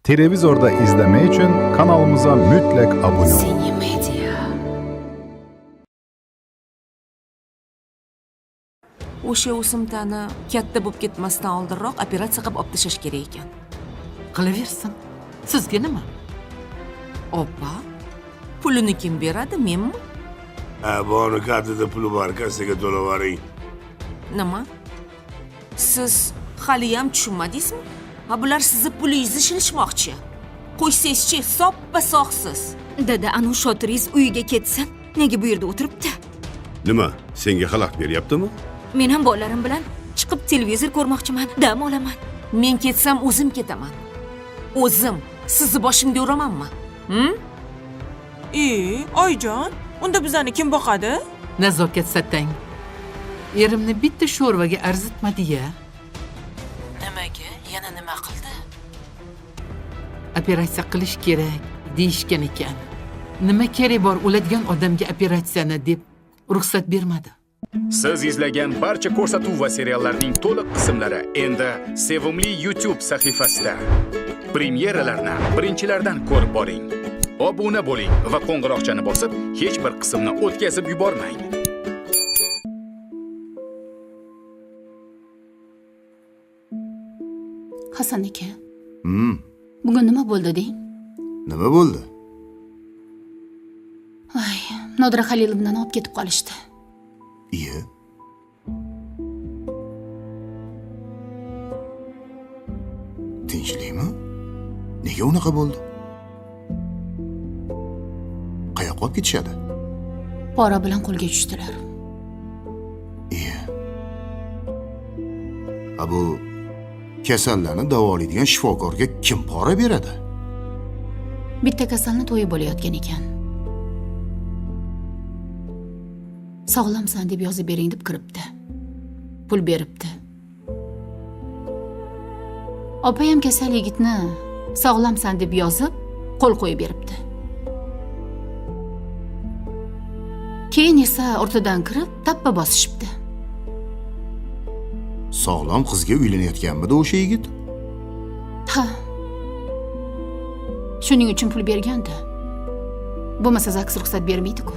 Televizorda izleme için kanalımıza mutlak abone olun. Cinemedia. O'sha o'simtani katta bo'lib ketmasdan oldinroq operatsiya qilib olib tashlash kerak ekan. Qilaversin. Sizga nima? Oppa, pulini kim beradi, menmi? Boni kartida puli bor, kassaga to'lavering. Nima? Siz hali ham tushunmadingizmi? Ha, bular sizni pulingizni shilishmoqchi. Qo'ysangizchi, soppa-sog'siz. Dada, anu shotiringiz uyiga ketsin. Nega bu yerda o'tiribdi? Nima? Senga xalaqit beryaptimi? Men ham bolalarim bilan chiqib televizor ko'rmoqchiman, dam olaman. Men ketsam o'zim ketaman. O'zim sizni boshimga uramanmi? Oyjon, unda bizani kim boqadi? Nazokat satang. Erimni bitta sho'rvaga arzitmadi-ya. Nimaga? Yana nima qildi? Operatsiya qilish kerak deyishgan ekan. Nima kerak bor o'ladigan odamga operatsiyani deb ruxsat bermadi. Siz izlagan barcha ko'rsatuv va seriallarning to'liq qismlari endi Sevimli YouTube sahifasida. Premyeralarni birinchilardan ko'rib boring. Obuna bo'ling va qo'ng'iroqchani bosib, hech bir qismni o'tkazib yubormang. Hasan aka. Bugun nima bo'ldi deng? Nima bo'ldi? Ay, Nodira Xalilovnani olib ketib qolishdi. Iye. Tinchlikmi? Nega unaqa bo'ldi? Qayoqqa olib ketishadi? Pora bilan qo'lga tushdilar. Iye. Bu kasallarni davolaydigan shifokorga kim pora beradi? Bitta kasalni to'yi bo'layotgan ekan. Sog'lomsan deb yozib bering deb kiribdi. Pul beribdi. Opayam kasal yigitni sog'lomsan deb yozib qo'l qo'yib beribdi. Keyin esa o'rtadan kirib tappa bosishibdi. Sog'lom qizga uylanayotganmidi o'sha yigit? Ha. Shuning uchun pul berganda. Bo'lmasa zaks ruxsat bermaydi-ku.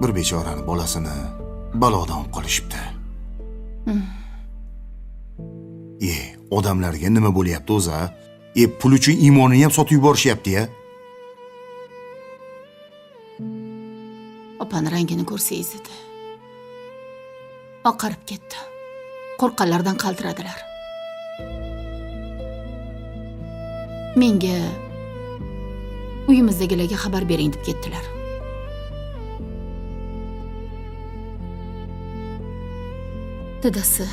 Bir bechorani bolasini balodan olib qolishibdi. Odamlarga nima bo'lyapti o'zi-a? Pul uchun iymonini ham sotib yuborishyapti-ya. Opani rangini ko'rsangiz edi. Oqarib ketdi. Qo'rqqanlardan qaltiradilar. Menga uyimizdagilarga xabar bering deb ketdilar. Dadasi,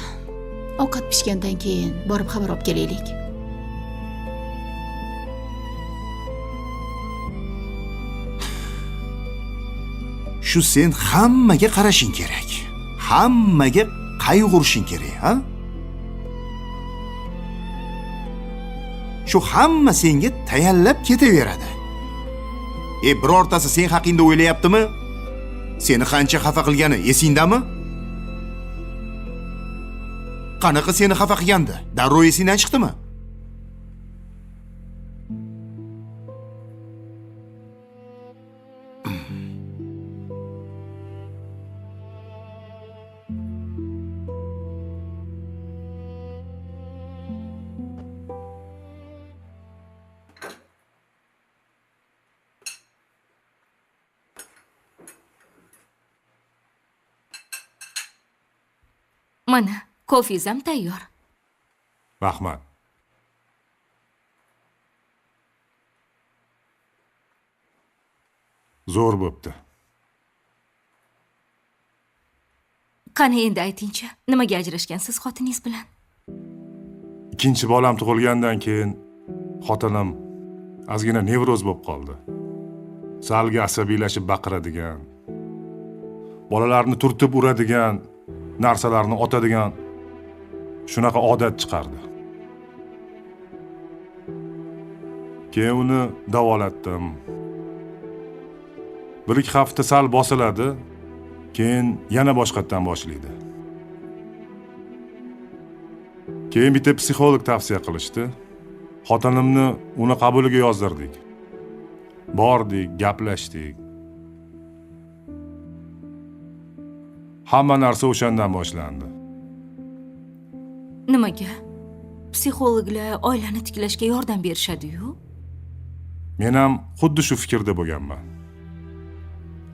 ovqat pishgandan keyin borib xabar olib kelaylik. Shu sen hammaga qarashing kerak. Hammaga qayg'urishing kerak, ha? Shu hamma senga tayinlab ketaveradi. Birortasi sen haqingda o'ylayaptimi? Seni qancha xafa qilgani esingdami? Qanaqa seni xafa qilgandi? Darrov esingdan chiqdimi? Mana, kofingiz ham tayyor. Rahmat. Zo'r bo'pti. Qani endi aytingchi, nimaga ajrashgansiz xotiningiz bilan? Ikkinchi bolam tug'ilgandan keyin xotinim ozgina nevroz bo'lib qoldi. Salga asabiylashib baqiradigan, bolalarni turtib uradigan, narsalarni otadigan shunaqa odat chiqardi. Keyin uni davolatdim. 1-2 hafta sal bosiladi, keyin yana boshqatdan boshlaydi. Keyin bitta psixolog tavsiya qilishdi. xotinimni uni qabuliga yozdirdik. Bordik, gaplashdik. Hamma narsa o'shandan boshlandi. Nimaga? Psixologlar oilani tiklashga yordam berishadi-yu. Men ham xuddi shu fikrda bo'lganman.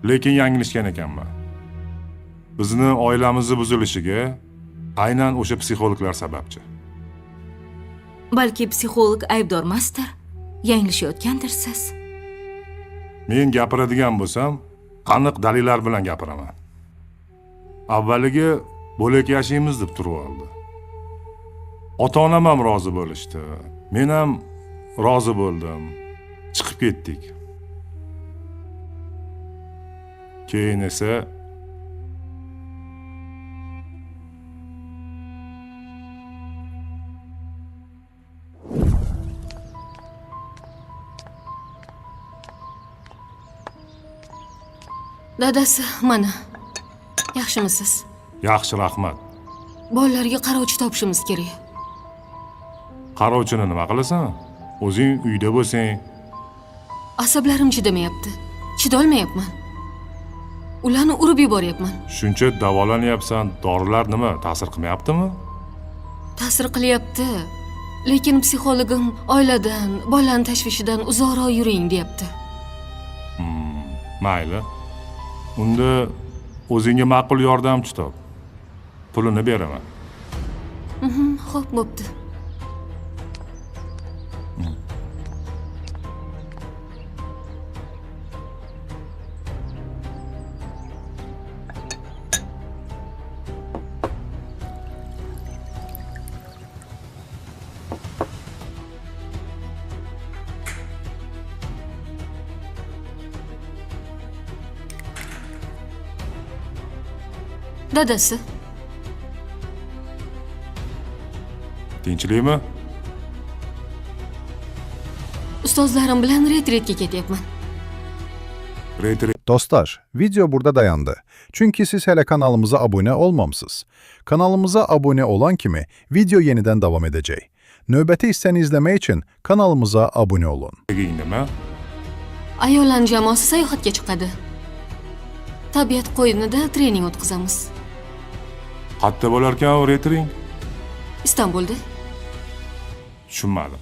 Lekin yanglishgan ekanman. Bizni oilamizni buzilishiga aynan o'sha psixologlar sababchi. Balki psixolog aybdormasdir, yanglishayotgandirsiz. Men gapiradigan bo'lsam, aniq dalillar bilan gapiraman. Avvaliga bo'lak yashaymiz deb turib oldi. Ota-onam ham rozi bo'lishdi. Men ham rozi bo'ldim. Chiqib ketdik. Keyin esa Dadasi, mana. Yaxshimisiz? yaxshi, rahmat. Bolalarga qarovchi topishimiz kerak. Qarovchini nima qilasan? O'zing uyda bo'lsang, Asablarim chidamayapti. Chidolmayapman. Ularni urib yuboryapman. shuncha davolanyapsan, dorilar nima ta'sir qilmayaptimi? Ta'sir qilyapti. Lekin psixologim oiladan, bolaning tashvishidan uzoqroq yuring, deyapti. Mayli. Unda o'zingga ma'qul yordamchi top. Pulini beraman. Xo'p, bo'pti. Dadasi, Tinchlikmi? ustozlarim bilan retretga ketyapman. Dostlar, video burada dayandı. Çünkü siz hele kanalımıza abone olmamısınız. Kanalımıza abone olan kimi video yeniden devam edecek. Növbəti hissəni izləmək için kanalımıza abone olun. Nima? Ayollar jamoasi sayohatga chiqadi. Tabiat qo'yinida trening o'tkazamiz. Qayerda bo'larkan u retring? Istanbulda. Tushunmadim.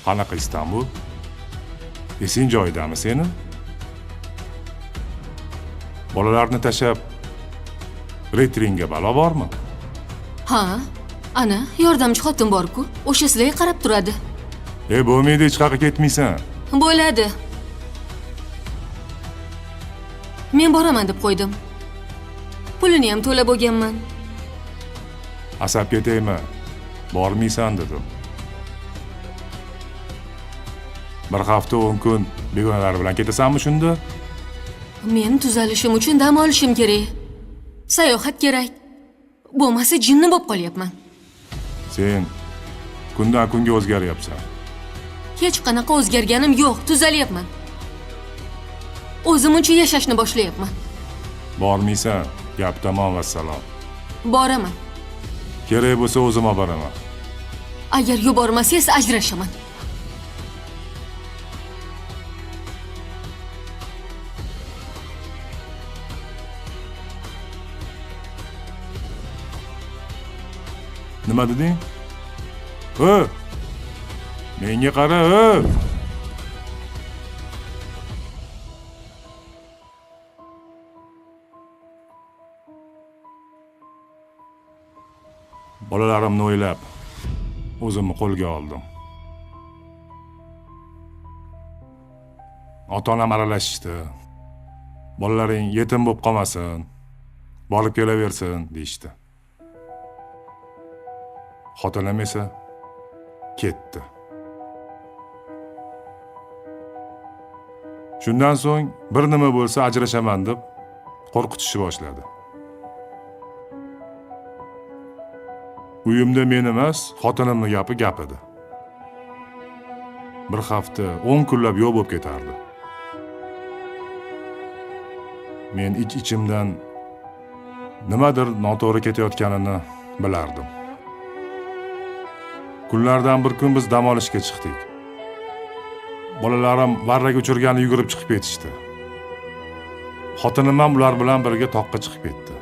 Qanaqa Istanbul? Esing joyidami seni? Bolalarni tashlab retringga balo bormi? Ha, ana, yordamchi xotin bor-ku, o'sha sizlarga qarab turadi. Bo'lmaydi, hech qayerga ketmaysan. Bo'ladi. Men boraman deb qo'ydim. Pulini ham to'lab bo'lganman. Asabga tegma. Bormaysan dedim. Bir hafta 10 kun begonalar bilan ketasanmi shunda? Men tuzalishim uchun dam olishim kerak. Sayohat kerak. Bo'lmasa jinni bo'lib qolyapman. Sen kundan kunga o'zgaryapsan. Hech qanaqa o'zgarganim yo'q, tuzalyapman. O'zim uchun yashashni boshlayapman. Bormaysan, gap tamom vassalom. Boraman. Kerak bo'lsa o'zim olib boraman. Agar yubormasangiz ajrashaman. Nima deding? Menga qara, Bolalarimni o'ylab o'zimni qo'lga oldim. Ota-onam aralashishdi. Bolalaring yetim bo'lib qolmasin, borib kelaversin deyishdi. Xotinim esa ketdi. Shundan so'ng bir nima bo'lsa ajrashaman deb qo'rqitishni boshladi. Uyimda men emas, xotinimning gapi gap edi. Bir hafta 10 kunlab yo'q bo'lib ketardi. Men ichimdan nimadir noto'g'ri ketayotganini bilardim. Kunlardan bir kun biz dam olishga chiqdik. Bolalarim varraga uchirgani yugurib chiqib ketishdi. Xotinim ham ular bilan birga toqqa chiqib ketdi.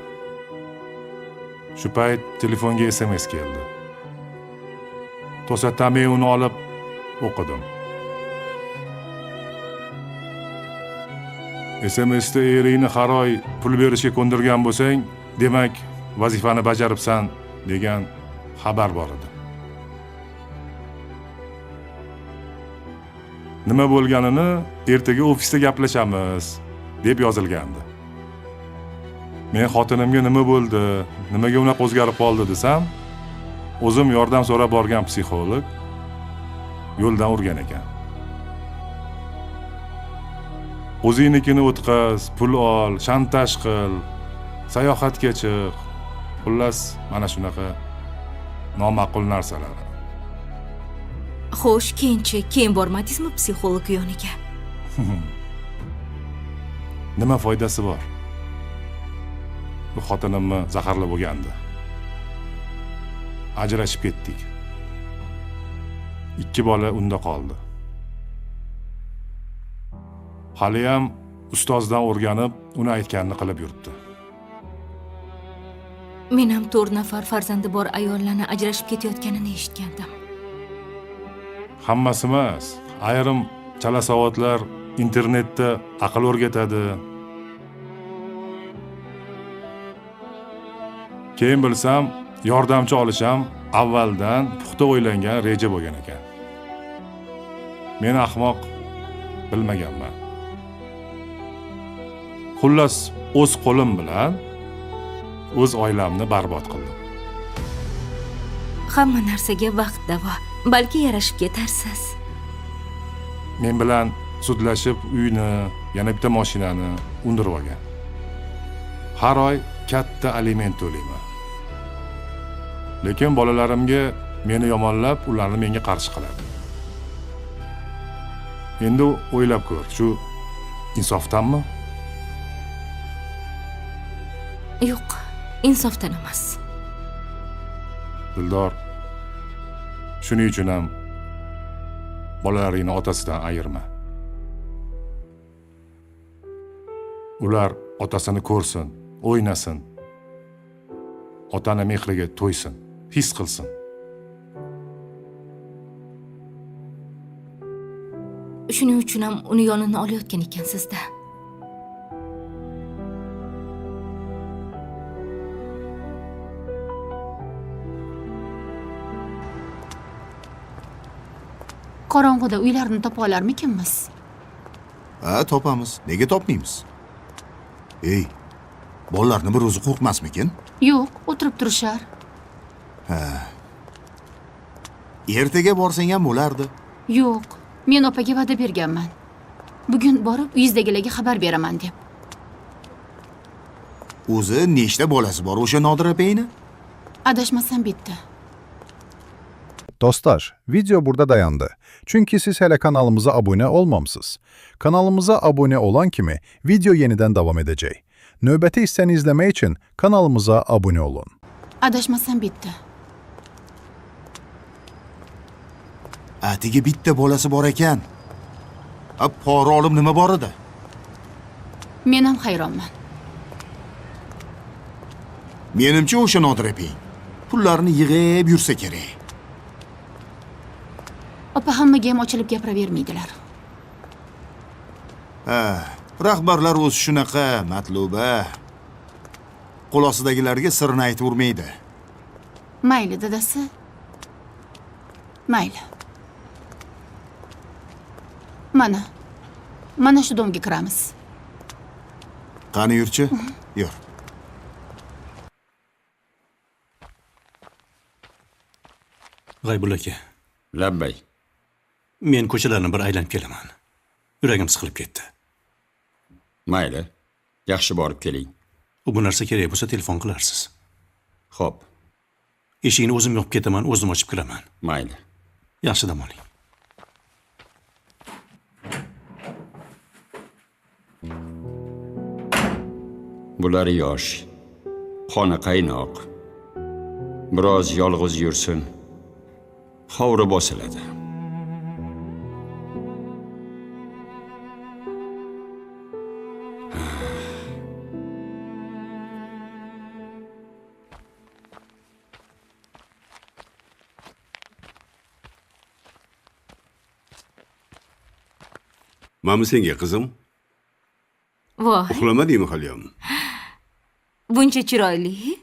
Shu payt telefonga SMS keldi. To'satdan men uni olib o'qidim. SMSda eringni har oy pul berishga ko'ndirgan bo'lsang, demak, vazifani bajaribsan degan xabar bor edi. Nima bo'lganini ertaga ofisda gaplashamiz deb yozilgandi. Men xotinimga nima bo'ldi, nimaga unaqa o'zgarib qoldi desam, o'zim yordam so'rab borgan psixolog yo'ldan urgan ekan. O'zingnikini o'tqaz, pul ol, shantaj qil, sayohatga chiq. Xullas, mana shunaqa noma'qul narsalar. Xo'sh, keyin bormadingizmi psixolog yoniga? Nima foydasi bor? Bu xotinimni zaharlab bo'lgandi. Ajrashib ketdik. 2 bola unda qoldi. Haliyam ustozdan o'rganib, uni aytganini qilib yuribdi. Men ham 4 nafar farzandi bor ayollarni ajrashib ketayotganini eshitgandim. Hammasi emas. Ayrim chala savodlar internetda aql o'rgatadi. Keyin bilsam, yordamchi olisham avvaldan puxta o'ylangan reja bo'lgan ekan. Men ahmoq bilmaganman. Xullas, o'z qo'lim bilan o'z oilamni barbod qildim. Hamma narsaga vaqt davo. Balki yarashib ketarsiz. Men bilan sudlashib uyni, yana bitta mashinani undirib olgan. Har oy katta aliment to'layman. Lekin bolalarimga meni yomonlab, ularni menga qarshi qiladi. Endi o'ylab ko'r, shu insofdanmi? Yo'q, insofdan emas. Dildor, shuning uchun ham bolalaringni otasidan ayirma. Ular otasini ko'rsin, o'ynasin. Otani mehriga to'ysin, his qilsin. Shuning uchun ham uni yonini olayotgan ekansizda. Qorong'uda uylarni topa olarmikanmiz? Ha, topamiz. Nega topmaymiz? Ey, bolalarni bir o'zi qo'rqmasmikin? Yo'q, o'tirib turishar. Ertaga borsang ham bo'lardi. Yo'q, men opaga va'da berganman. Bugun borib uyingizdagilarga xabar beraman deb. O'zi nechta bolasi bor o'sha Nodir apayni? Adashmasam bitta. Dostlar, video burada dayandı. Çünkü siz hele kanalımıza abone olmamısınız. Kanalımıza abone olan kimi video yeniden devam edecek. Növbəti hissəni izlemek için kanalımıza abone olun. Adashmasam bitta. Atigi bitta bolasi bor ekan. Pora olib nima bor edi? Men ham hayronman. Menimcha o'sha Nodir apay pullarni yig'ib yursa kerak. Opa hammaga ham ochilib gapiravermaydilar. Rahbarlar o'zi shunaqa, Matluba. Qo'l ostidagilarga sirni aytavermaydi. Mayli, dadasi. Mayli. Mana shu domga kiramiz. Qani yurchi? Yur. G'aybul aka. Labbay. Men ko'chalarni bir aylanib kelaman. Yuragim siqilib ketdi. Mayli. Yaxshi borib keling. Bu narsa kerak bo'lsa telefon qilarsiz. Xo'p. Eshikni o'zim yopib ketaman, o'zim ochib kiraman. Mayli. Yaxshi dam oling. Bular yosh. Qoni qaynoq. Biroz yolg'iz yursin. hovuri bosiladi. Mana senga qizim. Voy, Uxlamadingmi haliyam? buncha chiroyli.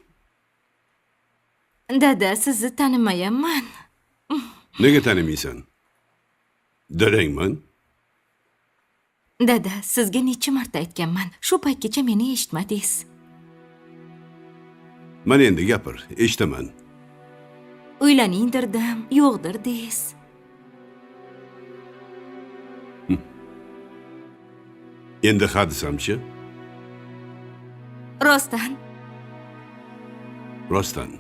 Dada, sizni tanimayapman. Nega tanimaysan? Dadangman. Dada, sizga necha marta aytganman. Shu paytgacha meni eshitmadingiz. Mana endi gapir, eshitaman. Uylaningdirdim, yo'qdir deysiz. Endi ha desamchi? Rostdan, Rostdan.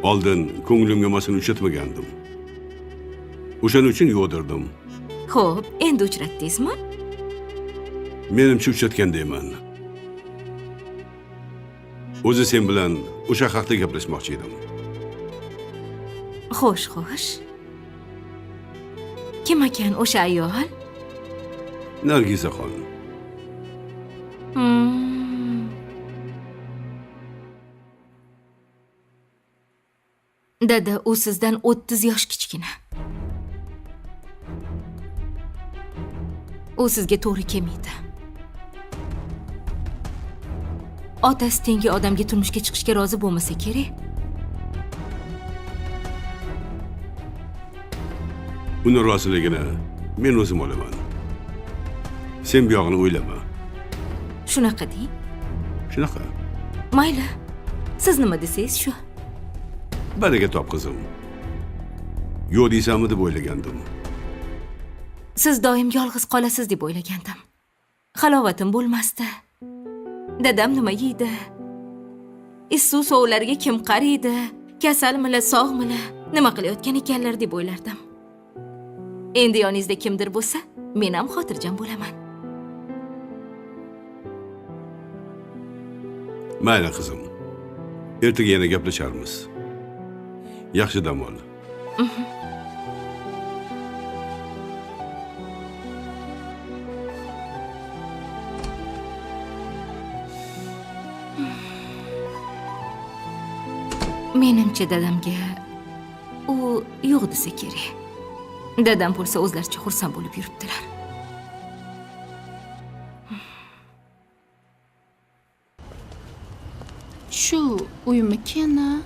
Oldin ko'nglimga masini uchratmagandim. O'shaning uchun yo'dirdim. xo'p, endi uchratdingizmi? Menimcha uchratgandayman. O'zi sen bilan o'sha haqda gaplashmoqchi edim. Xo'sh, xo'sh. Kim ekan o'sha ayol? Nargizaxon. Dada, u sizdan 30 yosh kichkina. U sizga to'g'ri kelmaydi. Otasi tengi odamga turmushga chiqishga rozi bo'lmasa kerak. Uni roziligini men o'zim olaman. Sen bu yog'ini o'ylama. Shunaqa deng. Shunaqa. Mayli. Siz nima desangiz shu. Baraka top qizim. Yo'q deysanmi deb o'ylagandim. Siz doim yolg'iz qolasiz deb o'ylagandim. Halovatim bo'lmasdi. Dadam nima yeydi? Issiq sovlarga kim qaraydi? Kasalmila, sog'mila? Nima qilayotgan ekanlar deb o'ylardim. Endi yoningizda kimdir bo'lsa, men ham xotirjam bo'laman. Mayli qizim. Ertaga yana gaplasharmiz. Yaxshi dam ol. Menimcha dadamga u yo'q desa kerak. Dadam bo'lsa o'zlaricha xursand bo'lib yuribdilar. Shu uyimikina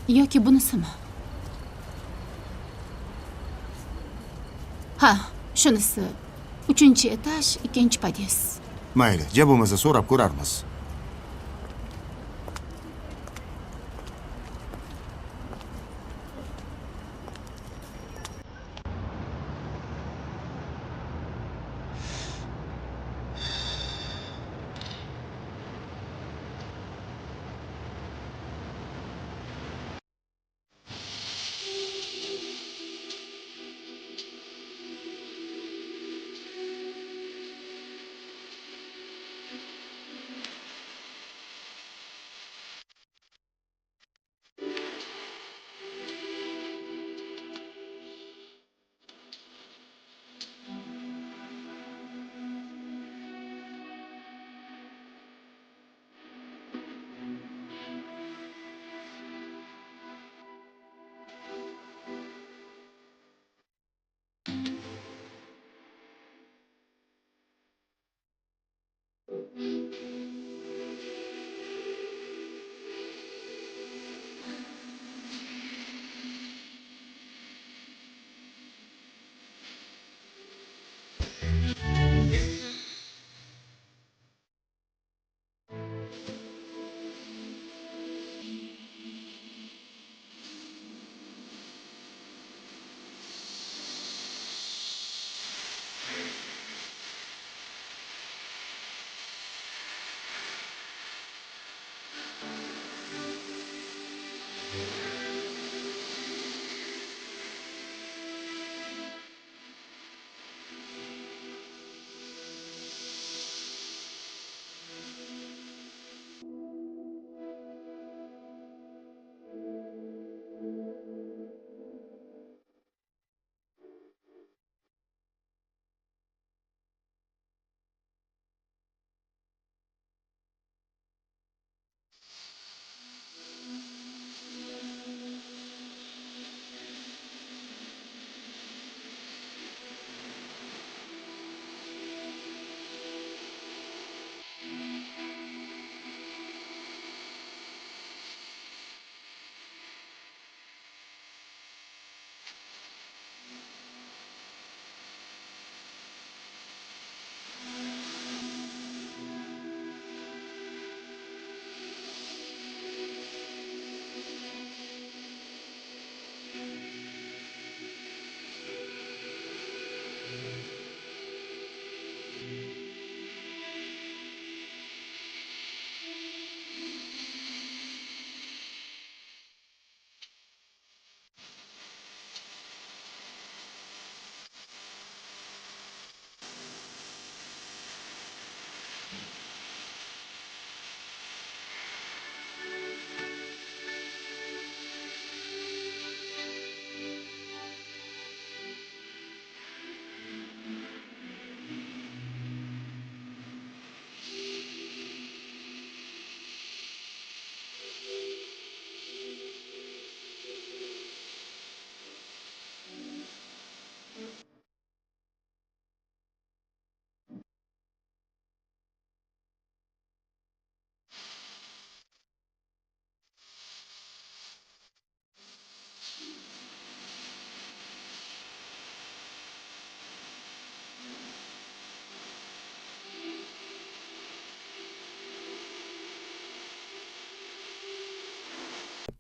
yoki bunisimi? Ha, shunisi. 3-etaj, 2-podyez. Mayli, ja bo'lmasa so'rab ko'rarmiz.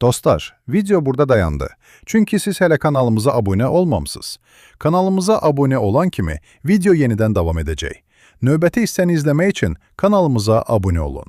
Dostlar, video burada dayandı. Çünkü siz hele kanalımıza abone olmamısınız. Kanalımıza abone olan kimi video yeniden devam edecek. Növbəti hissəni izlemək için kanalımıza abone olun.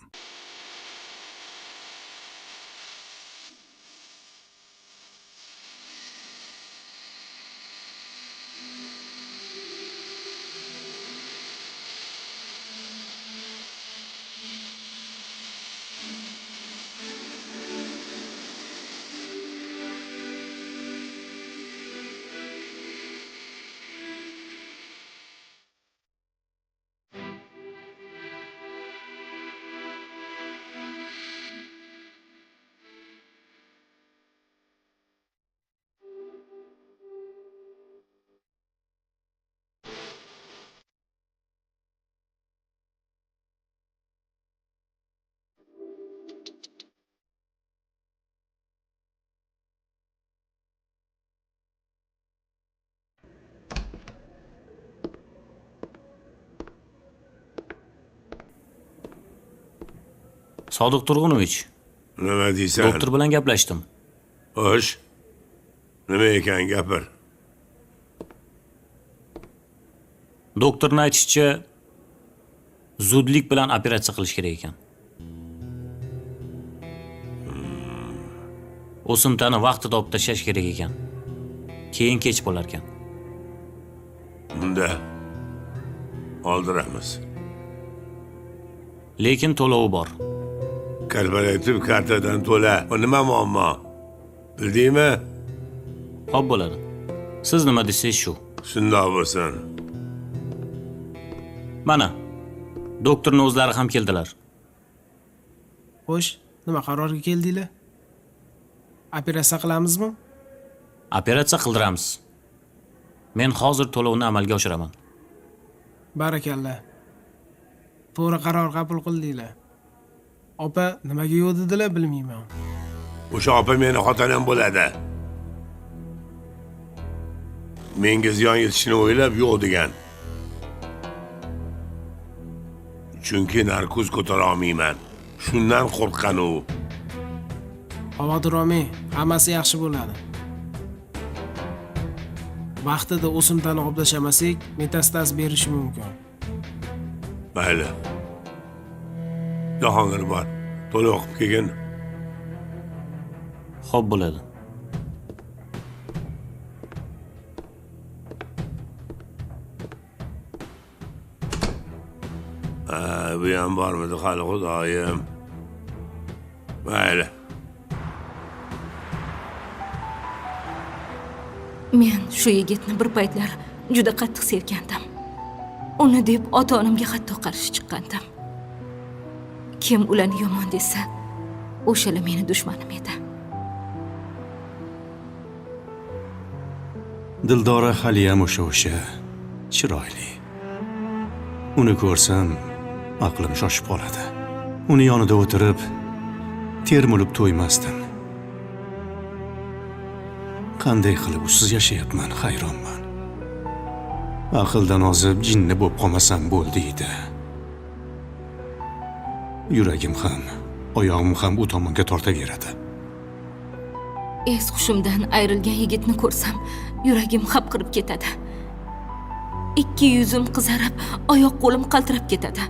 Sodiq Turg'unovich, Nima deysan? doktor bilan gaplashdim. Xo'sh. Nima ekan gapir? Doktorning aytishicha, zudlik bilan operatsiya qilish kerak ekan. O'simtani vaqtida olib tashlash kerak ekan. Keyin kech bo'lar ekan. Unda oldiramiz. Lekin to'lovi bor. Korporativ kartadan to'la. Bu nima muammo? Bildingmi? Xo'p bo'ladi. Siz nima desangiz shu. Shundoq bo'lsin. Mana, doktorning o'zlari ham keldilar. Xo'sh, nima qarorga keldinglar? Operatsiya qilamizmi? Operatsiya qildiramiz. Men hozir to'lovni amalga oshiraman. Barakalla. To'g'ri qaror qabul qildinglar. Opa nimaga yo'q dedilar bilmayman. O'sha opa meni xotinim bo'ladi. Menga ziyon yetishini o'ylab yo'q degan. Chunki narkoz ko'tara olmayman. Shundan qo'rqqan u. Xavotir olmang, hammasi yaxshi bo'ladi. Vaqtida o'simtani oblashamasak, metastaz berishi mumkin. Mayli. Jahongir bor. To'la o'qib kelgin. Xo'p bo'ladi. Bu ham bormidi hali xudoyim. Mayli. Men shu yigitni bir paytlar juda qattiq sevgandim. Uni deb ota-onamga hatto qarshi chiqqandim. Kim ularni yomon desa, o'shalar meni dushmanim edi. Dildora haliyam o'sha chiroyli. Uni ko'rsam, aqlim shoshib qoladi. Uni yonida o'tirib, termulib to'ymasdim. Qanday qilib usiz yashayapman, hayronman. Aqldan ozib, jinni bo'lib qolmasam bo'ldi edi. Yuragim ham, oyog'im ham u tomonga tortaveradi. Es hushimdan ayrilgan yigitni ko'rsam, yuragim xapqirib ketadi. Ikki yuzim qizarib, oyoq qo'lim qaltirab ketadi.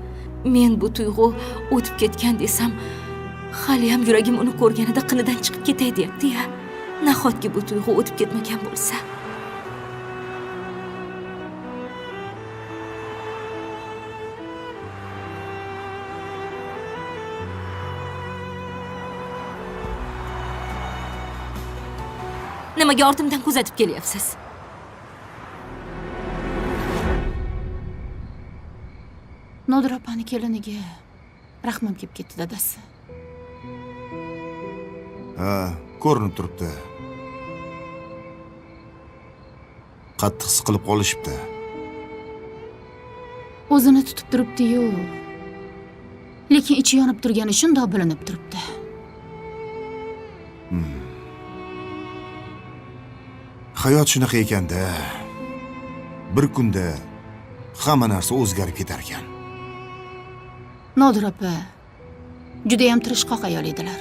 Men bu tuyg'u o'tib ketgan desam, hali ham yuragim uni ko'rganida qinidan chiqib ketay deyapti-ya. Nahotki bu tuyg'u o'tib ketmagan bo'lsa? Nimaga ortimdan kuzatib kelyapsiz? Nodir opani keliniga rahmim kelib ketdi dadasi. Ha, ko'rinib turibdi. Qattiq siqilib qolishibdi. O'zini tutib turibdi-yu. Lekin ichi yonib turgani shundoq bilinib turibdi. Hayot shunaqa ekanda. Bir kunda hamma narsa o'zgarib ketar ekan. Nodir opa juda ham tirishqoq ayol edilar.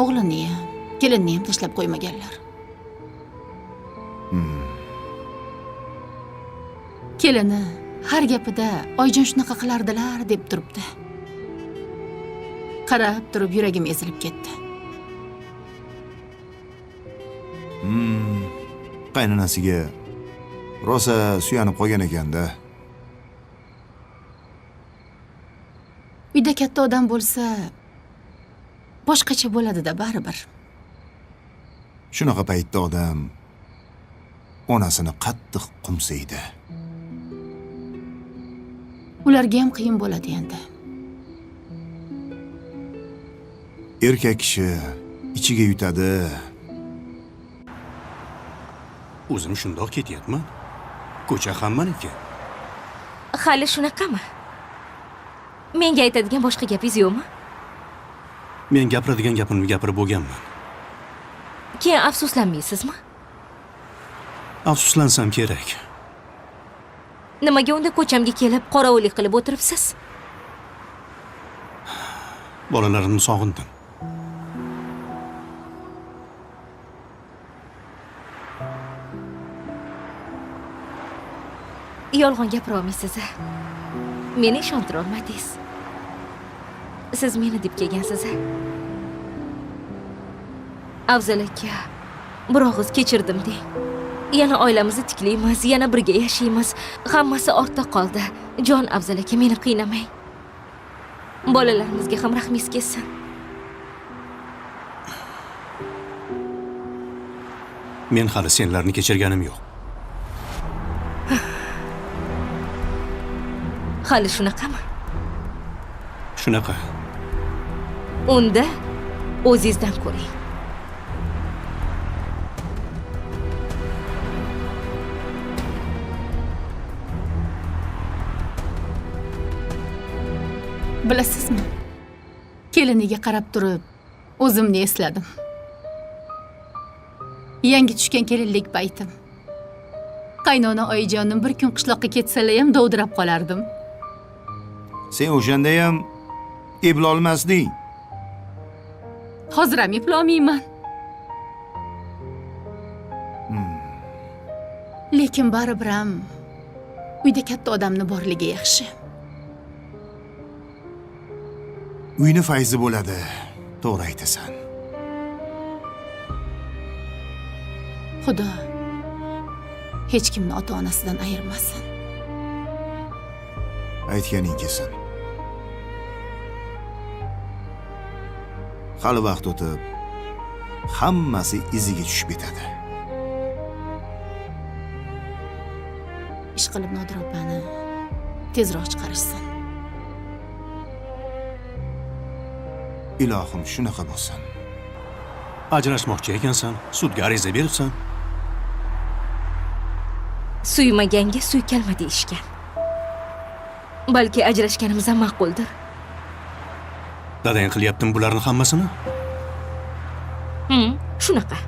O'g'lini ham, kelinni ham tashlab qo'ymaganlar. Kelini har gapida Oyjon shunaqa qilardilar deb turibdi. Qarab turib yuragim ezilib ketdi. Qaynonasiga rosa suyanib qolgan ekanda. Uyda katta odam bo'lsa, boshqacha bo'ladi-da baribir. Shunaqa paytda odam onasini qattiq qumsaydi. Ularga ham qiyin bo'ladi endi. Erkak kishi ichiga yutadi. O'zim shundoq ketyapman. Ko'cha hammaniki. Hali shunaqami? Menga aytadigan boshqa gapingiz yo'qmi? Men gapiradigan gapimni gapirib bo'lganman. Keyin afsuslanmaysizmi? Afsuslansam kerak. Nimaga unda ko'chamga kelib qorovullik qilib o'tiribsiz? Bolalarimni sog'indim. Yolg'on gapira olmaysiz. Meni ishontira olmadingiz. Siz meni deb kelgansiz. Afzal aka, bir og'iz kechirdim deng. Yana oilamizni tiklaymiz, yana birga yashaymiz. Hammasi ortda qoldi. Jon Afzal aka, meni qiynamang. Bolalarimizga ham rahmingiz kelsin. Men hali senlarni kechirganim yo'q. Hali shunaqami? Shunaqa. Unda o'zingizdan ko'ring. Bilasizmi? Keliniga qarab turib, o'zimni esladim. Yangi tushgan kelinlik paytim. Qaynona oyijonim bir kun qishloqqa ketsalar ham dovdirab qolardim. Sen o'shanda ham eplolmasding. Hozir ham eplolmayman. Lekin baribir ham uyda katta odamni borligi yaxshi. Uyni fayzi bo'ladi. To'g'ri aytasan. Xudo hech kimni ota-onasidan ayirmasin. Aytganing kelsin. Hali vaqt o'tib, hammasi iziga tushib ketadi. Ish qilib Nodir opani tezroq chiqarishsin. Ilohim shunaqa bo'lsin. Ajrashmoqchi ekansan, sudga ariza beribsan. Suymaganga suykalma deyishgan. Balki ajrashganimiz ham ma'quldir. Dadang qilyaptimi bularni hammasini? Shunaqa.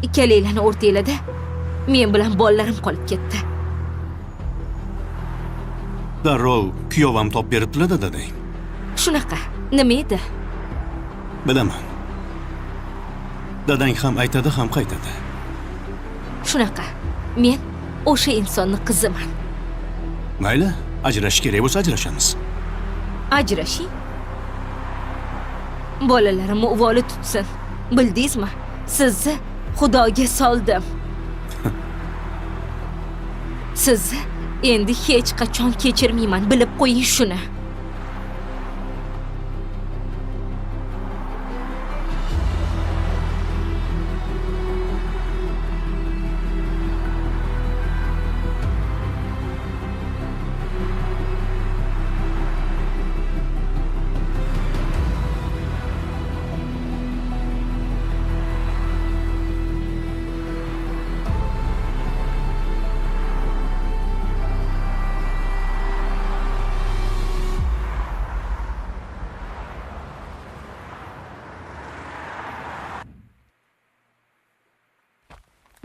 Ikkalanglarni o'rtanglarda men bilan bolalarim qolib ketdi. Darrov kuyovam top beribdi-da dadang. Shunaqa. Nima edi? Bilaman. Dadang ham aytadi, ham qaytadi. Shunaqa. Men o'sha insonning qiziman. Mayli, ajrashish kerak bo'lsa ajrashamiz. Ajrashing. Bolalarimni uvoli tutsin. Bildingizmi? Sizni Xudoga soldim. Sizni endi hech qachon kechirmayman, bilib qo'ying shuni.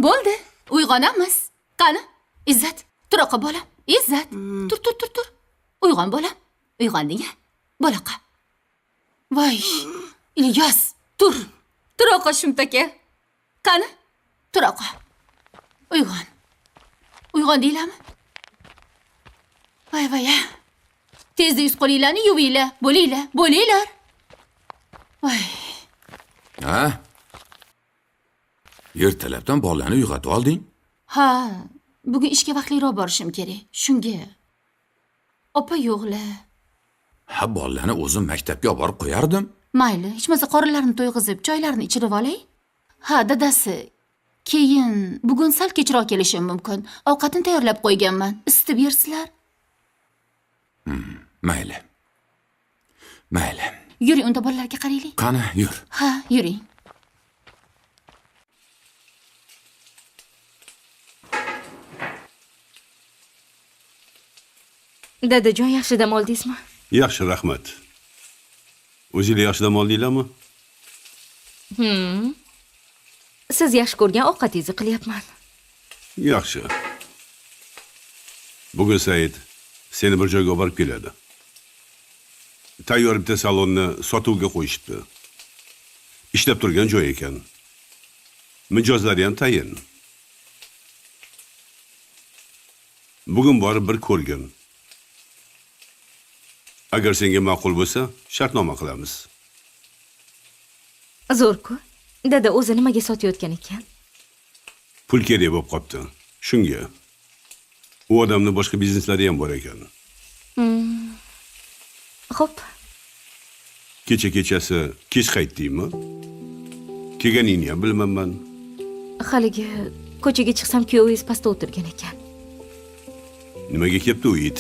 Bo'ldi, uyg'onamiz. Qani, Izzat, turoqa bolam. Izzat, tur. Uyg'on bolam. Uyg'onding-a? Bolaqa. Voy, Ilyos, tur. Tur oqa Shumtaka. Qani? Tur oqa. Uyg'on. Uyg'on deylarmi? Voy, tezda yuz qo'linglarni yuvinglar, bo'linglar. Voy. Ha? Ertalabdan bolalarni uyg'otib olding? Ha, bugun ishga vaqtliroq borishim kerak. Shunga. Opa yo'qlar. Ha, bolalarni o'zim maktabga olib borib qo'yardim. Mayli, hech bo'lmasa qorinlarini to'yg'izib, choylarini ichirib olay. Ha, dadasi. Keyin bugun sal kechroq kelishim mumkin. Ovqatni tayyorlab qo'yganman. Isitib yersizlar. Mayli. Yuring, unda bolalarga qaraylik. Qani, yur. Ha, yuring. Dadajon, yaxshi dam oldingizmi? Yaxshi, rahmat. O'zinglar yaxshi dam oldinglarmi? Siz yaxshi ko'rgan ovqatingizni qilyapman. Yaxshi. Bugun Said seni bir joyga olib borib keladi. Tayyor bitta salonni sotuvga qo'yishibdi. Ishlab turgan joy ekan. Mijozlari ham tayin. Bugun borib bir ko'rgin. Agar senga ma'qul bo'lsa, shartnoma qilamiz. Zo'r-ku. Dada o'zi nimaga sotayotgan ekan? Pul kerak bo'lib qopti. Shunga. U odamning boshqa bizneslari ham bor ekan. Xo'p. Kechasi kech qaytdingmi? Kelganingni ham bilmayman. Haligi ko'chaga chiqsam kuyovingiz pastda o'tirgan ekan. Nimaga kelibdi u it?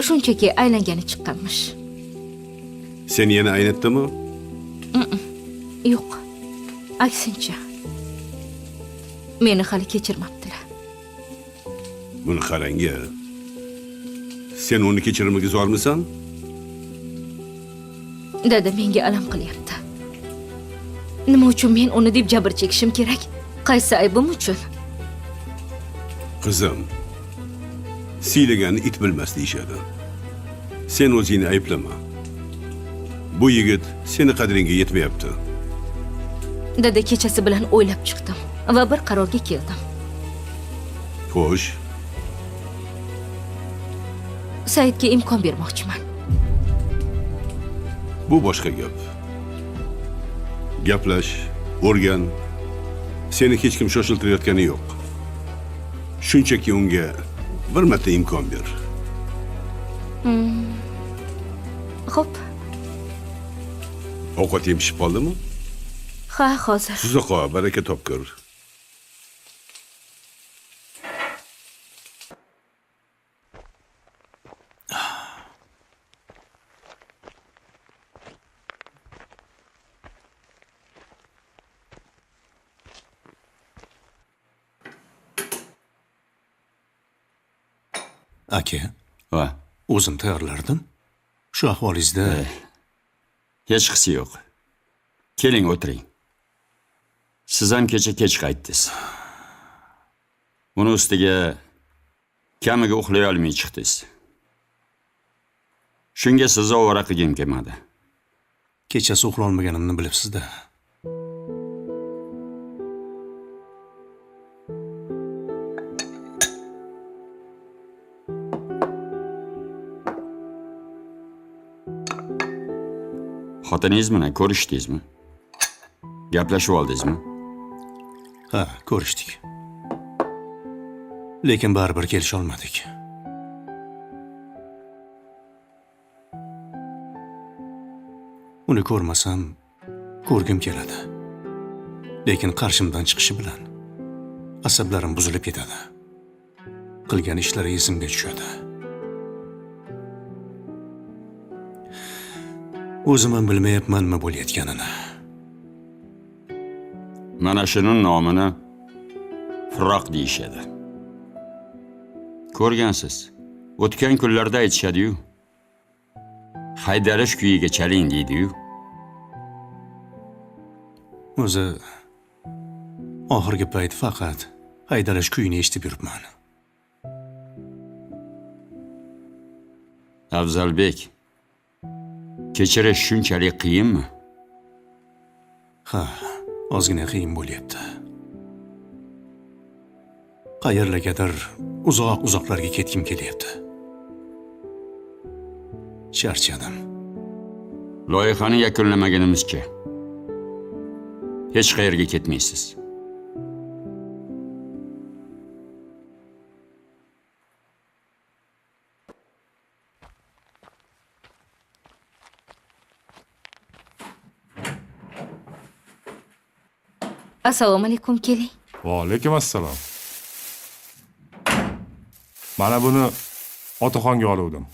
Shunchaki aylangani chiqqanmish. Seni yana aynatdimi? Yo'q. Aksincha. Meni hali kechirmabdilar. Buni qarang-a. Sen uni kechirimga zormisan? Dada menga alam qilyapti. Nima uchun men uni deb jabr chekishim kerak? Qaysi aybim uchun? Qizim, siylaganni it bilmas deyishadi. Sen o'zingni ayblama. Bu yigit seni qadringga yetmayapti. Dada, kechasi bilan o'ylab chiqdim va bir qarorga keldim. Xo'sh. Saidga imkon bermoqchiman. Bu boshqa gap. Gaplash, o'rgan. Seni hech kim shoshiltirayotgani yo'q. Shunchaki unga bir marta imkon ber. Xo'p. Ovqat yem pishib qoldimi? Ha, hozir. Suzoqo, baraka topkur. Aka, Va, o'zim tayyorlardim. Shu ahvolingizda hech qisi yo'q. Keling, o'tiring. Siz ham kecha kech qaytdingiz. Buni ustiga kamiga uxlay olmay chiqdingiz. Shunga sizni ovora qilgim kelmadi. kechasi uxlay olmaganimni bilibsiz-da. Xotiningiz bilan ko'rishdingizmi? Gaplashib oldingizmi? Ha, ko'rishdik. Lekin baribir kelisha olmadik. Uni ko'rmasam, ko'rgim keladi. Lekin qarshimdan chiqishi bilan asablarim buzilib ketadi. Qilgan ishlari esimga tushadi. O'zim ham bilmayapman nima bo'layotganini. Mana shuning nomini firoq deyishadi. Ko'rgansiz, o'tgan kunlarda aytishadi-yu. Haydarish kuyiga chaling deydi-yu. O'zi oxirgi payt faqat haydarish kuyini eshitib yuribman. Afzalbek, Kechirish shunchalik qiyinmi? Ha, ozgina qiyin bo'lyapti. Qayerlargadir uzoq-uzoqlarga ketgim kelyapti. Charchadim. Loyihani yakunlamagunimizcha hech qayerga ketmaysiz. Assalomu alaykum, keling. Va alaykum assalom. Mana buni otaxonga oluvdim.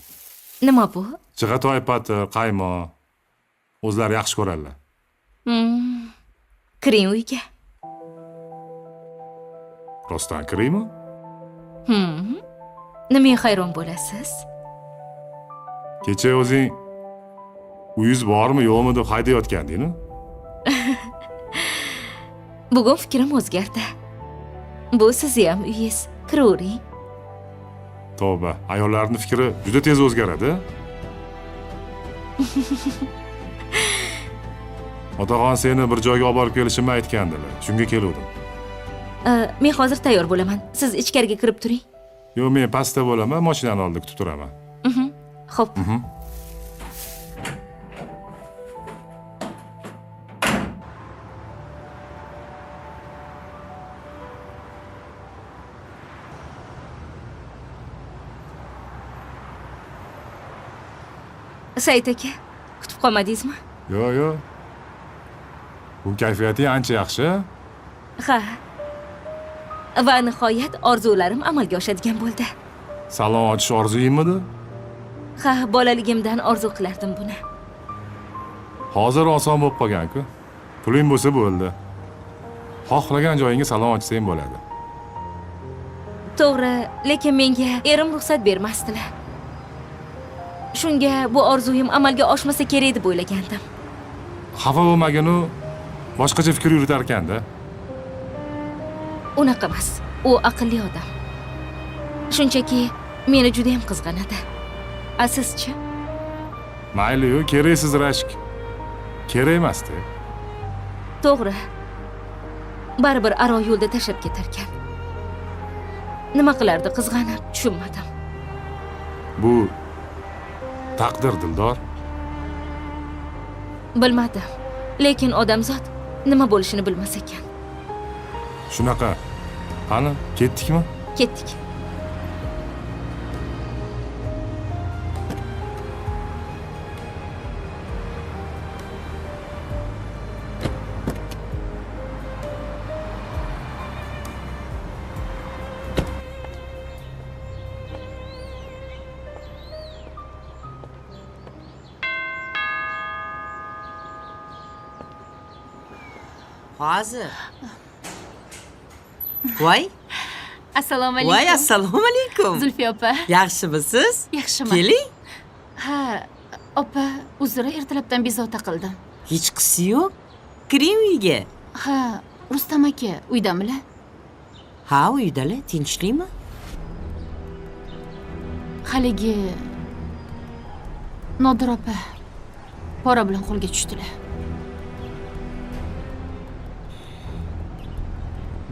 Nima bu? Chig'atoy pati, qaymoq. O'zlari yaxshi ko'radilar. Kiring uyga. Rostdan kiraymi? Nimaga hayron bo'lasiz? Kecha o'zing uyingiz bormi, yo'qmi deb haydayotganding-ku. Bugun fikrim o'zgardi. Bu sizni ham uyingiz. Kiravering. Tavba, ayollarning fikri juda tez o'zgaradi. Otaxon seni bir joyga olib borib kelishimni aytgandilar. Shunga keldim. Men hozir tayyor bo'laman. Siz ichkariga kirib turing. Yo'q, men pastda bo'laman, mashinani oldida kutib turaman. Xo'p. Said aka, kutib qolmadingizmi? Yo'q. Bu kayfiyati ancha yaxshi. Ha. Va nihoyat orzularim amalga oshadigan bo'ldi. Salon ochish orzuyingmidi? Ha, bolaligimdan orzu qilardim buni. Hozir oson bo'lib qolgan-ku. Puling bo'lsa bo'ldi. Xohlagan joyingga salon ochsang bo'ladi. To'g'ri, lekin menga erim ruxsat bermasdilar. Shunga bu orzuyim amalga oshmasa kerak deb o'ylagandim. Xafa bo'lmagin-u, boshqacha fikr yuritar ekanda. Unaqa emas. U aqlli odam. Shunchaki meni juda ham qizg'anadi. Sizchi? Mayli-yu, keraksiz rashk. Kerak emas-da. To'g'ri. Baribir aro yo'lda tashlab ketar ekan. Nima qilardi qizg'anib, tushunmadim. Bu taqdir, Dildor. Bilmadim. Lekin odamzod nima bo'lishini bilmas ekan. Shunaqa. Qani, ketdikmi? Ketdik. Hozir. Voy. Assalomu alaykum. Voy, assalomu alaykum. Zulfiya opa. Yaxshimisiz? Yaxshiman. Keling. Ha, opa, uzr, ertalabdan bezovta qildim. Hech qisi yo'q. Kiring uyga. Ha, Rustam aka uydamilar? Ha, uydalar. Tinchlikmi? Haligi Nodir opa pora bilan qo'lga tushdilar.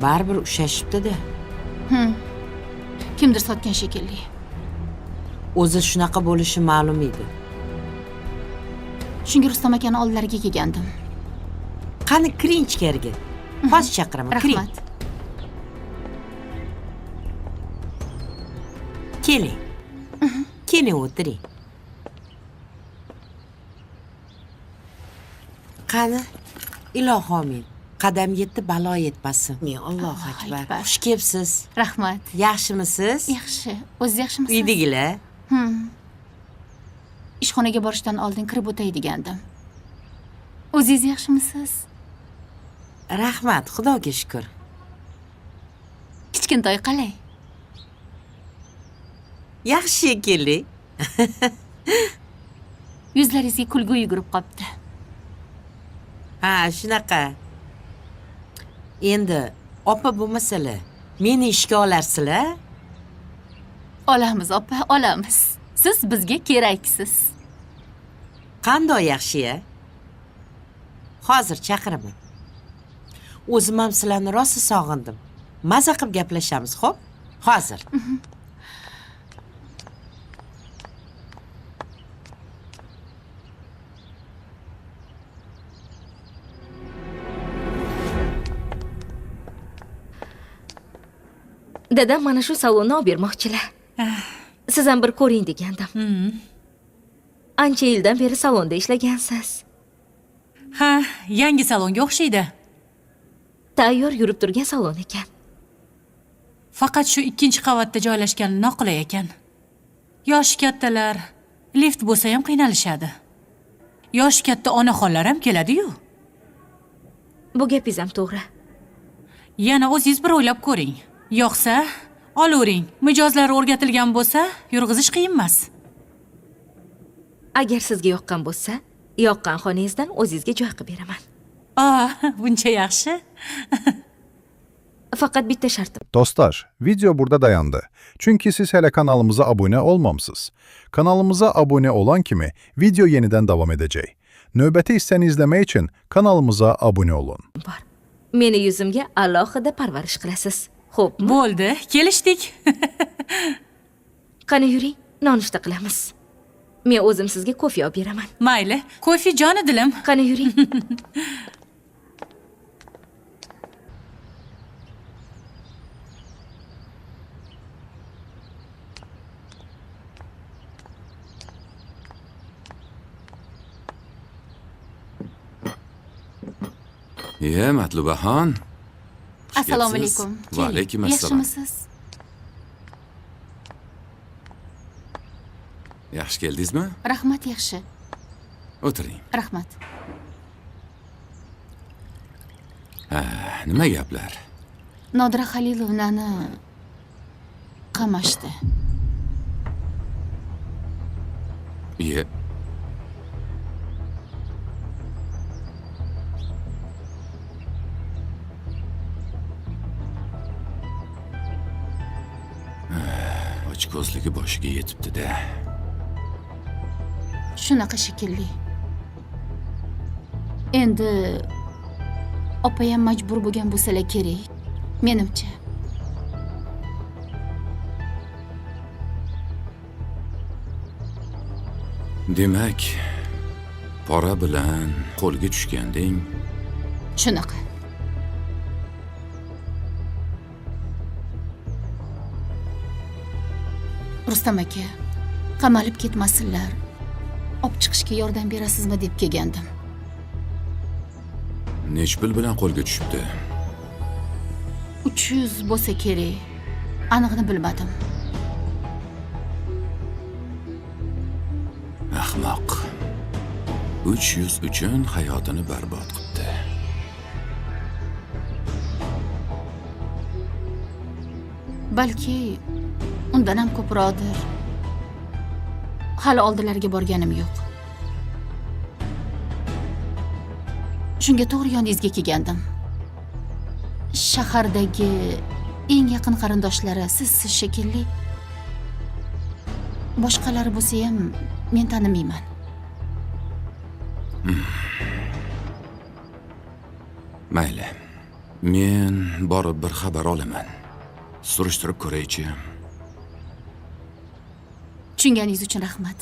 Baribir ushashibdi-da. Kimdir sotgan shekilli. O'zi shunaqa bo'lishi ma'lum edi. Shunga Rustam akani oldilariga kelgandim. Qani kiring ichkariga. Hozir chaqiraman. Kiring. Rahmat. Keling. Keling o'tiring. Qani, ilohi omin. Qadam yetdi, balo yetmasin. Allohu akbar. Xush kelibsiz. Rahmat. Yaxshimisiz? Yaxshi. O'zingiz yaxshimisiz? Uydagilar? Ishxonaga borishdan oldin kirib o'tay degandim. O'zingiz yaxshimisiz? Rahmat, Xudoga shukr. Kichkintoy qalay? Yaxshi shekilli. Yuzlaringizga kulgu yugurib qopti. Ha, shunaqa. Endi opa bo'lmasalar, meni ishga olarsizlar? Olamiz opa, olamiz. Siz bizga keraksiz. Qanday yaxshi-ya? Hozir chaqiraman. O'zim ham sizlarni rosa sog'indim. Maza qilib gaplashamiz, xo'p? Hozir. Dadam mana shu salonni olib bermoqchilar. Siz ham bir ko'ring degandim. Ancha yildan beri salonda ishlagansiz. Ha, yangi salonga o'xshaydi. Tayyor yurib turgan salon ekan. Faqat shu 2-qavatda joylashgani noqulay ekan. Yoshi kattalar lift bo'lsa ham qiynalishadi. Yoshi katta onaxonlar ham keladi-yu. Bu gapingiz ham to'g'ri. Yana o'zingiz bir o'ylab ko'ring. Yo'qsa, olavering. Mijozlari o'rgatilgan bo'lsa, yurg'izish qiyin emas. Agar sizga yoqqan bo'lsa, yoqqan xonangizdan o'zingizga joy qilib beraman. Buncha yaxshi. Faqat bitta shartim. Dostlar, video burada dayandı. Çünkü siz hele kanalımıza abone olmamsınız. Kanalımıza abone olan kimi video yeniden devam edecek. Növbəti hissəni izlemek için kanalımıza abone olun. Meni yuzimga alohida parvarish qilasiz. Xo'p, bo'ldi, kelishdik. Qani yuring, nonushta qilamiz. Men o'zim sizga kofe olib beraman. Mayli, kofe joni dilim. Qani yuring. Matlubaxon. Assalomu alaykum. Va alaykum assalom. Yaxshimisiz? Yaxshi keldingizmi? Rahmat, yaxshi. O'tiring. Rahmat. Nima gaplar? Nodira Xalilovnani qamashdi. Ko'zligi boshiga yetibdi-da. Shunaqa shekilli. Endi opayam majbur bo'lgan bo'lsalar kerak. Menimcha. Demak, pora bilan qo'lga tushganding. Shunaqa. Rustam aka, qamalib ketmasinlar. Olib chiqishga yordam berasizmi deb kelgandim. Nech pul bilan qo'lga tushibdi? 300 bo'lsa kerak. Aniqni bilmadim. Ahmoq. 300 uchun hayotini barbod qildi. Balki undan ham ko'proqdir. Hali oldilariga borganim yo'q. Shunga to'g'ri yoningizga kelgandim. Shahardagi eng yaqin qarindoshlari siz shekilli. Boshqalari bo'lsa ham men tanimayman. Mayli. Men borib bir xabar olaman. Surishtirib ko'raychi. Tushunganingiz uchun rahmat.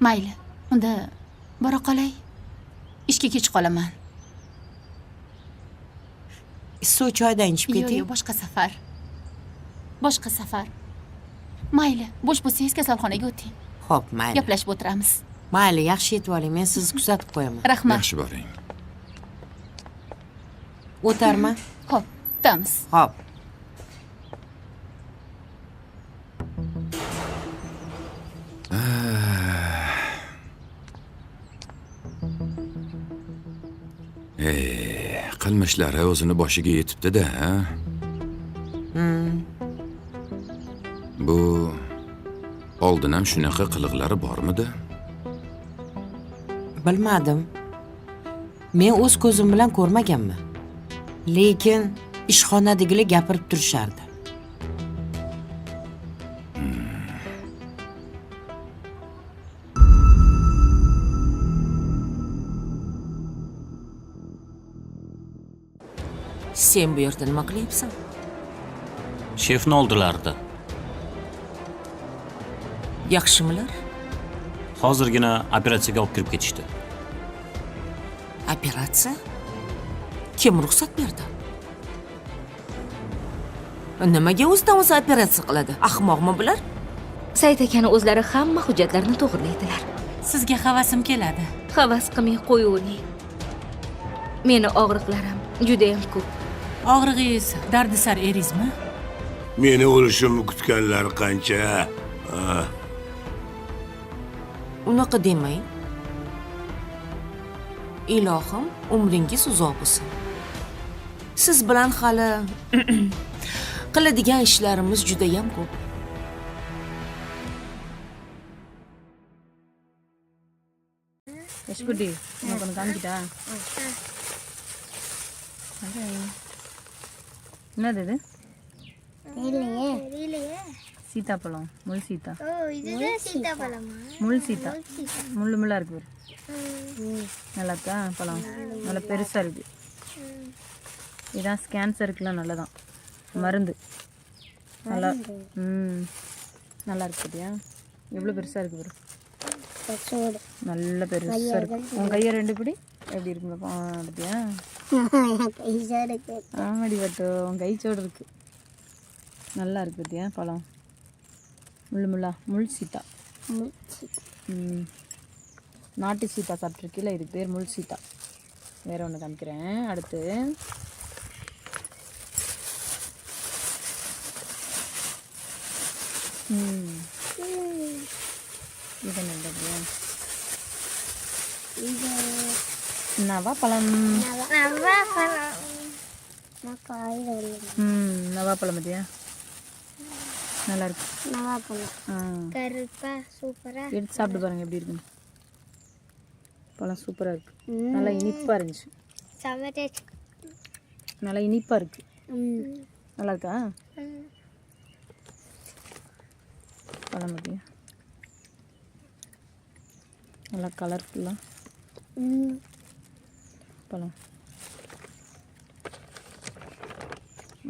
Mayli, unda bora qolay. Ishga kech qolaman. Suv choydan ichib keting. Yo'q, boshqa safar. Boshqa safar. Mayli, bo'sh bo'lsangiz kasalxonaga o'ting. Xo'p, mayli. Gaplashib o'tiramiz. Mayli, yaxshi yetib oling. Men sizni kuzatib qo'yaman. Rahmat. Yaxshi boring. O'tarma. Xo'p, o'tamiz. Xo'p. Qilmishlari o'zini boshiga yetibdi-da. Bu oldin ham shunaqa qiliqlari bormidi? Bilmadim. Men o'z ko'zim bilan ko'rmaganman. Lekin ishxonadagilar gapirib turishardi. Sen bu yerda nima qilyapsan? Shefni oldilardi. Yaxshimilar? Hozirgina operatsiyaga olib kirib ketishdi. Operatsiya? Kim ruxsat berdi? Nimaga o'zidan o'zi operatsiya qiladi? Ahmoqmi bular? Said akani o'zlari hamma hujjatlarni to'g'rilaydilar. Sizga havasim keladi. Havas qilmay qo'yavering. Meni og'riqlarim juda ham ko'p. Og'rig'ingiz dardisar eringizmi? Meni o'lishimni kutganlar qancha? Unaqa demang. Ilohim, umringiz uzoq bo'lsin. Siz bilan hali qiladigan ishlarimiz juda ham ko'p. Yashkudi, nima qilgan? என்ன இது சீதாப்பழம் முள் சீதா முள் சீதா முள்ளு முள்ளா இருக்கு நல்லா இருக்கா பழம் நல்லா பெருசாக இருக்குது இதான் கேன்சருக்குலாம் நல்லதான் மருந்து நல்லா நல்லா இருக்கு பார்த்தியா எவ்வளோ பெருசாக இருக்கு பாரு நல்ல பெருசாக இருக்கு உன் கையை ரெண்டு பிடி எப்படி இருக்குங்க பார்த்தியா ஆமாடி பட்டு உன் கைச்சோடு இருக்கு நல்லா இருக்கு பார்த்தியா பழம் முள்ளா முள் சீதா நாட்டு சீதா சாப்பிட்ருக்கீல இதுக்கு பேர் முள் சீதா வேறு ஒன்று காமிக்கிறேன் அடுத்து இது நல்லது நவாப்பழம் நவாப்பழம் பார்த்தியா நல்லா இருக்கு எடுத்து சாப்பிட்டு பாருங்க எப்படி இருக்குன்னு பழம் சூப்பராக இருக்கு நல்லா இனிப்பாக இருந்துச்சு நல்லா இனிப்பாக இருக்கு நல்லா இருக்கா பழம் பார்த்தியா நல்லா கலர்ஃபுல்லாக பழம்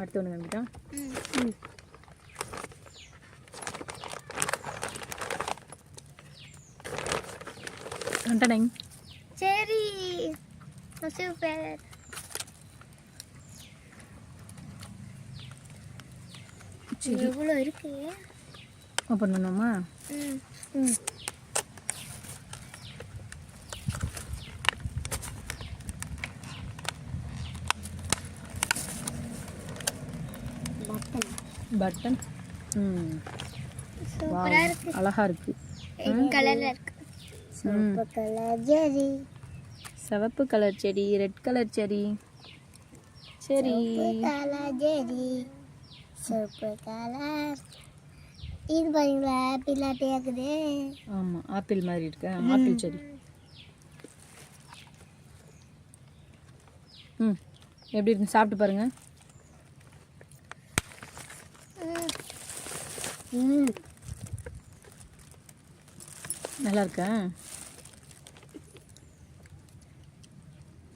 அடுத்து ஒன்று காமிக்கிட்டா சரி சூப்பர் எவ்வளோ இருக்கு ஓப்பன் பண்ணுவோமா பட்டன் சூப்பரா இருக்கு அழகா இருக்கு கலர்ல இருக்கு சிவப்பு கலர் செடி சிவப்பு கலர் செடி ரெட் கலர் செடி சரி கலர் செடி சூப்பர் கலர் இது பாருங்களா ஆப்பிள் ஆட்டியாக்குது ஆமாம் ஆப்பிள் மாதிரி இருக்கு ஆப்பிள் செடி எப்படி இருக்கு சாப்பிட்டு பாருங்க நல்லா இருக்கா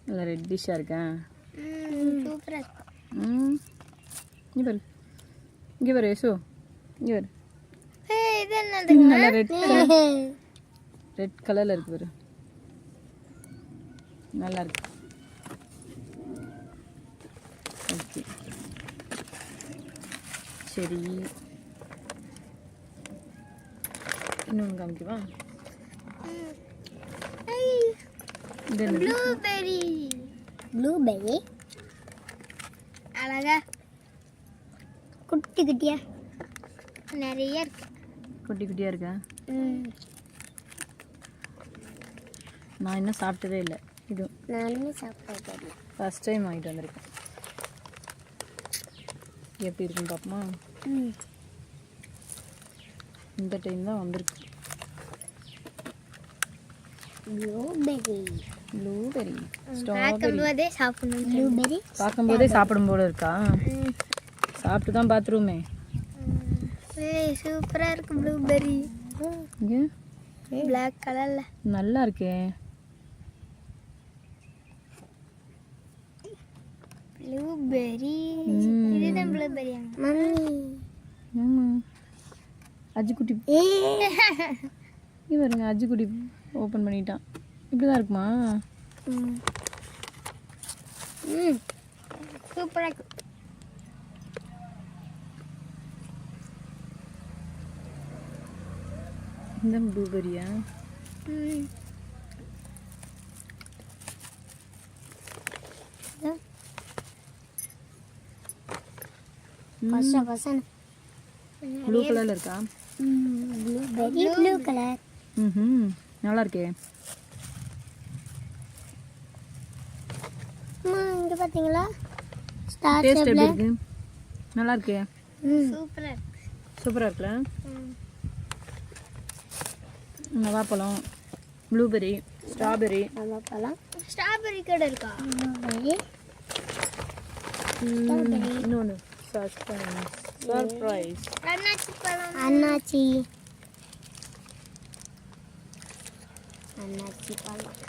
நல்லா ரெட்டிஷாக இருக்கா சூப்பரா இருக்கு இங்கே பாரு இங்கே பாரு யசு இங்கே பாரு இது என்னது நல்லா ரெட் கலரில் இருக்கு பாரு நல்லா இருக்கு ஓகே சரி இன்னொன்று காமிக்குவா ப்ளூபெர்ரி ப்ளூபெர்ரி அழகா குட்டி குட்டியா நிறைய இருக்கு குட்டி குட்டியாக இருக்கா நான் இன்னும் சாப்பிட்டதே இல்லை இது நானுமே சாப்பிட்டதே இல்லை ஃபஸ்ட் டைம் வாங்கிட்டு வந்திருக்கேன் எப்படி இருக்குன்னு பார்ப்போமா இந்த டைம் தான் வந்திருக்கு ப்ளூபெர்ரி பார்க்கும்போதே சாப்பிடணும் ப்ளூபெர்ரி பார்க்கும்போதே சாப்பிடும் போல இருக்கா சாப்பிட்டு தான் பார்த்துருவோமே சூப்பரா இருக்கு ப்ளூபெர்ரி இங்கே பிளாக் கலர்ல நல்லா இருக்கே ப்ளூபெர்ரி இதுதான் ப்ளூபெர்ரியா மம்மி ஆமாம் அஜிக்குட்டி இங்கே பாருங்க அஜிக்குட்டி ஓப்பன் பண்ணிட்டான் இப்படி தான் இருக்குமா சூப்பராக இருக்கு இந்த ப்ளூபெரியா பசா பசன் ப்ளூ கலரில் இருக்கா ப்ளூ கலர் ம் நல்லா இருக்கே இங்கே பார்த்தீங்களா ஸ்டார் டேஸ்ட் எப்படி ஷேப்ல இருக்கு நல்லா இருக்கே சூப்பராக இருக்கு சூப்பராக இருக்குல்ல நவாப்பழம் ப்ளூபெர்ரி ஸ்ட்ராபெர்ரி நவாப்பழம் ஸ்ட்ராபெர்ரி கூட இருக்கா இன்னொன்று சர்ப்ரைஸ் அண்ணாச்சி பழம் அண்ணாச்சி பழம்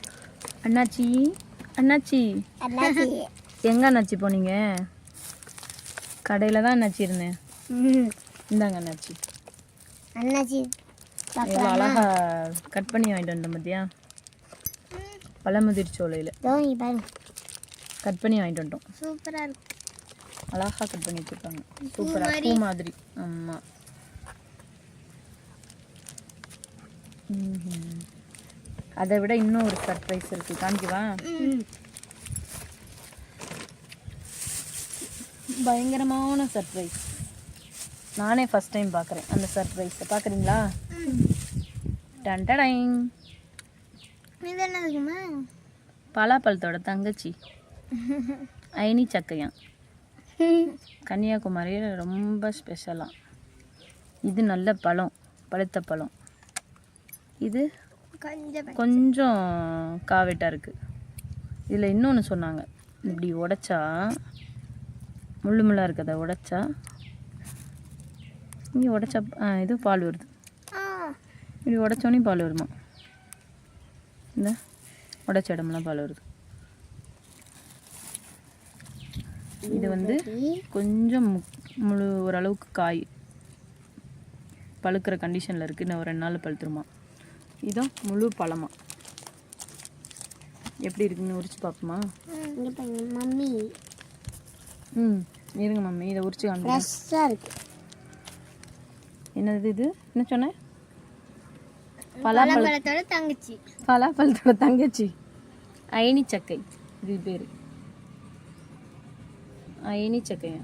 அண்ணாச்சி அண்ணாச்சி அண்ணாச்சி எங்கே அண்ணாச்சி போனீங்க கடையில் தான் அண்ணாச்சி இருந்தேன் இந்தாங்க அண்ணாச்சி அண்ணாச்சி எவ்வளோ அழகா கட் பண்ணி வாங்கிட்டு வந்தோம் பார்த்தியா பழமுதிர் சோலையில் கட் பண்ணி வாங்கிட்டு வந்துட்டோம் சூப்பராக இருக்கு அழகா கட் பண்ணி வச்சுருக்காங்க சூப்பராக பூ மாதிரி ஆமாம் அதை விட இன்னும் ஒரு சர்ப்ரைஸ் இருக்குது காமிக்கவா பயங்கரமான சர்ப்ரைஸ் நானே ஃபஸ்ட் டைம் பார்க்குறேன் அந்த சர்ப்ரைஸை பார்க்குறீங்களா டன்டடைங் இது என்ன இருக்குமா பலாப்பழத்தோட தங்கச்சி ஐனி சக்கையான் கன்னியாகுமரியில் ரொம்ப ஸ்பெஷலாக இது நல்ல பழம் பழுத்த பழம் இது கொஞ்சம் காவேட்டாக இருக்குது இதில் இன்னொன்று சொன்னாங்க இப்படி உடைச்சா முள்ளு முள்ளாக இருக்குது அதை உடைச்சா இங்கே உடைச்சா இது பால் வருது இப்படி உடைச்சோன்னே பால் வருமா இந்த உடைச்ச இடம்லாம் பால் வருது இது வந்து கொஞ்சம் முழு ஓரளவுக்கு காய் பழுக்கிற கண்டிஷனில் இருக்குது இன்னும் ஒரு 2 நாள் பழுத்துருமா இதான் முழு பழமா எப்படி இருக்குன்னு உரிச்சு பார்ப்போமா மம்மி இருங்க மம்மி இதை உரிச்சு ஃப்ரெஷ்ஷாக இருக்கு என்னது இது என்ன சொன்னேன் பலாப்பழத்தோட தங்கச்சி பலாப்பழத்தோட தங்கச்சி அயனி சக்கை இது பேர் அயனி சக்கையா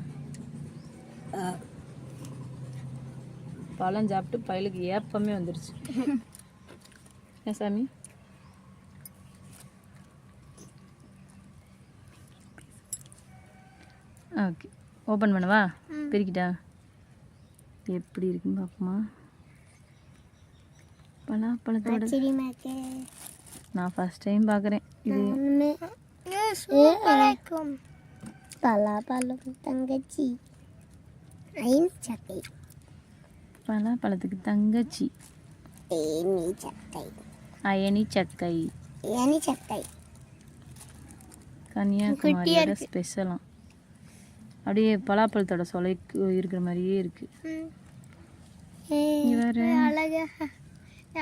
பழம் சாப்பிட்டு பயலுக்கு ஏப்பமே வந்துருச்சு ஏன் சாமி ஓகே ஓப்பன் பண்ணவா பிரிக்கிட்டா எப்படி இருக்குன்னு பார்ப்போமா பலாப்பழத்தோட நான் ஃபர்ஸ்ட் டைம் பார்க்குறேன் இது சூப்பராக இருக்கும் பலாப்பழம் தங்கச்சி ஐன் சக்கை பலாப்பழத்துக்கு தங்கச்சி ஏனி சக்கை அயனி சக்கை ஏனி சக்கை கன்னியாகுமரியோட ஸ்பெஷலாம் அப்படியே பலாப்பழத்தோட சொலைக்கு இருக்கிற மாதிரியே இருக்கு அழகா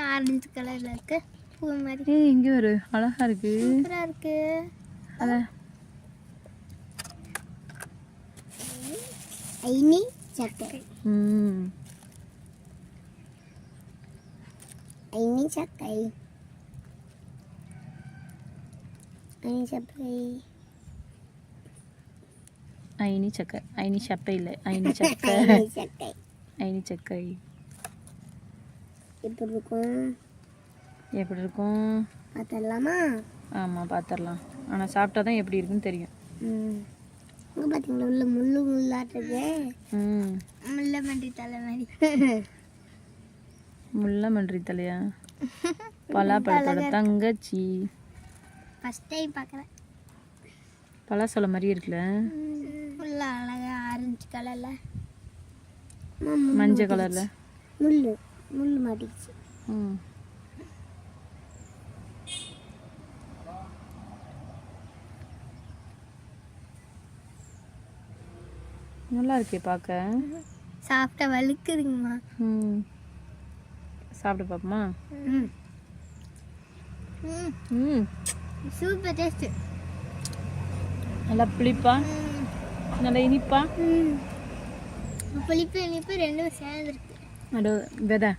ஆரஞ்சு கலர்ல இருக்கு பூ மாதிரி இங்க ஒரு அழகா இருக்கு சூப்பரா இருக்கு அத ஐனி சக்கை ஐனி சக்கை ஐனி சக்கை ஐனி சக்கை ஐனி சப்பை இல்லை ஐனி சக்கை ஐனி சக்கை எப்படி இருக்கும் பார்த்துடலாமா ஆமாம் பார்த்துடலாம் ஆனால் சாப்பிட்டா தான் எப்படி இருக்குன்னு தெரியும் இங்கே பார்த்தீங்களா உள்ள முள்ளு முள்ளாட்டுருக்கு முள்ளமன்றி தலை மாதிரி முள்ளமன்றி தலையா பலாப்பழத்தோட தங்கச்சி ஃபர்ஸ்ட் டைம் பார்க்குறேன் பலாசோள மாதிரி இருக்குல்ல உள்ள அழகா ஆரஞ்சு கலர்ல மஞ்சள் கலர்ல முள்ளு மாட்டிக்கிச்சு நல்லா இருக்கே பார்க்க. சாப்பிட்டா வலுக்குதுங்கம்மா. சாப்பிட்டு பார்ப்போமா? Super taste. நல்லா புளிப்பா, நல்லா இனிப்பா. புளிப்பு இனிப்பு ரெண்டும் சேர்ந்துருக்கு. அடோ விதை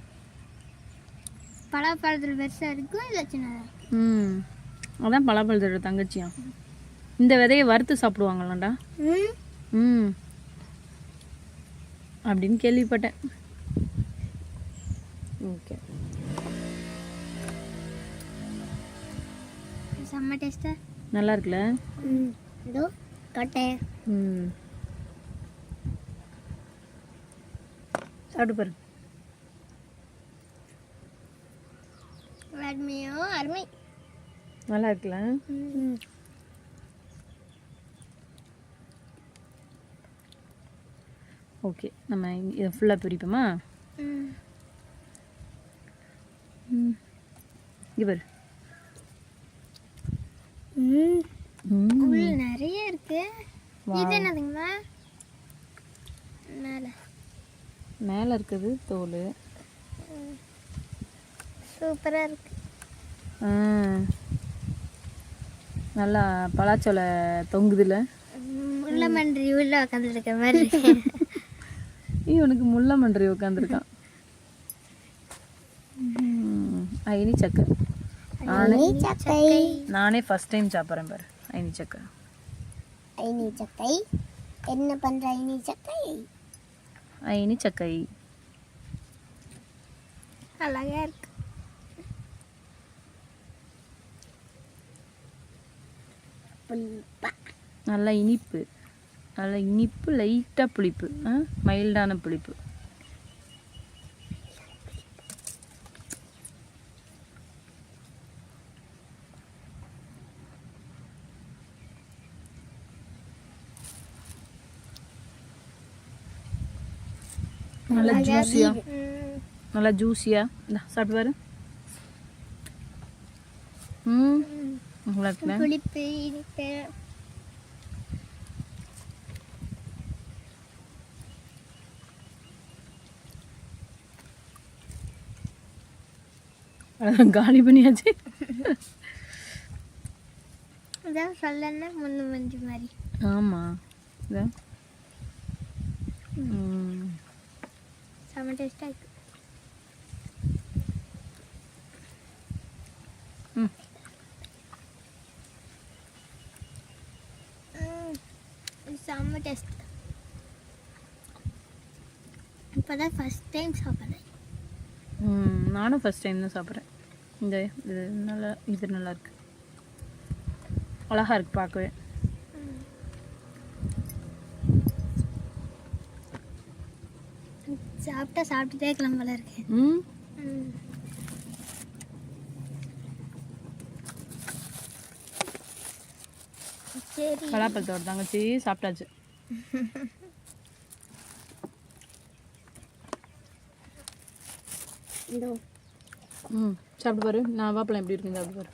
பலாப்பழத்தில் பெருசாக இருக்கும், இல்லை சின்னதாக. அதான் பலாப்பழத்தோட தங்கச்சியா. இந்த விதையை வறுத்து சாப்பிடுவாங்களாண்டா. அப்படின்னு கேள்விப்பட்டேன். ஓகே, செம்ம டேஸ்டா நல்லா இருக்குல்ல. இதோ கட்டை. சாப்பிட்டு பாரு. அருமையோ அருமை. நல்லா இருக்குல்ல. ஓகே, நம்ம இதை ஃபுல்லாக பிரிப்போமா? இங்கே பாரு. உள்ள நிறைய இருக்கு. இது என்னதுங்கம்மா? மேலே இருக்குது தோல். சூப்பராக இருக்கு. நல்லா பலாச்சோலை தொங்குதுல. முள்ளமன்றி உள்ள உட்காந்துருக்க மாதிரி. இவனுக்கு முள்ளமன்றி உட்காந்துருக்கான். ஐனி சக்கை. நானே ஃபர்ஸ்ட் டைம் சாப்பிட்றேன் பாரு. ஐனி சக்கை. ஐனி சக்கை என்ன பண்ற? ஐனி சக்கை. ஐனி சக்கை அழகா இருக்கு. நல்லா இனிப்பு, நல்லா இனிப்பு, லைட்டாக புளிப்பு, மைல்டான புளிப்பு. நல்லா ஜூஸியா, நல்லா ஜூஸியா. சாப்பிட்டு பாரு. நல்லா இருக்குல்ல. புளிப்பு இனிப்பு. காலி பண்ணியாச்சு. இதான் சொல்லன்னா முள்ளு மஞ்சு மாதிரி. ஆமாம், இதான் செம்ம டேஸ்டாக இருக்கு. செம்ம டேஸ்ட். இப்போ தான் ஃபஸ்ட் டைம் சாப்பிட்றேன். நானும் ஃபஸ்ட் டைம் தான் சாப்பிட்றேன். இது நல்லா, இது நல்லா இருக்கு, அழகா இருக்கு பார்க்கவே. சாப்பிட்டா சாப்பிட்டுட்டே இருக்கலாம் போல இருக்கு. சரி, பலாப்பழத்தோட தங்கச்சி சாப்பிட்டாச்சு. சாப்பிட்டு பாரு. நான் வாப்பழம் எப்படி இருக்குன்னு சாப்பிட்டு பாரு.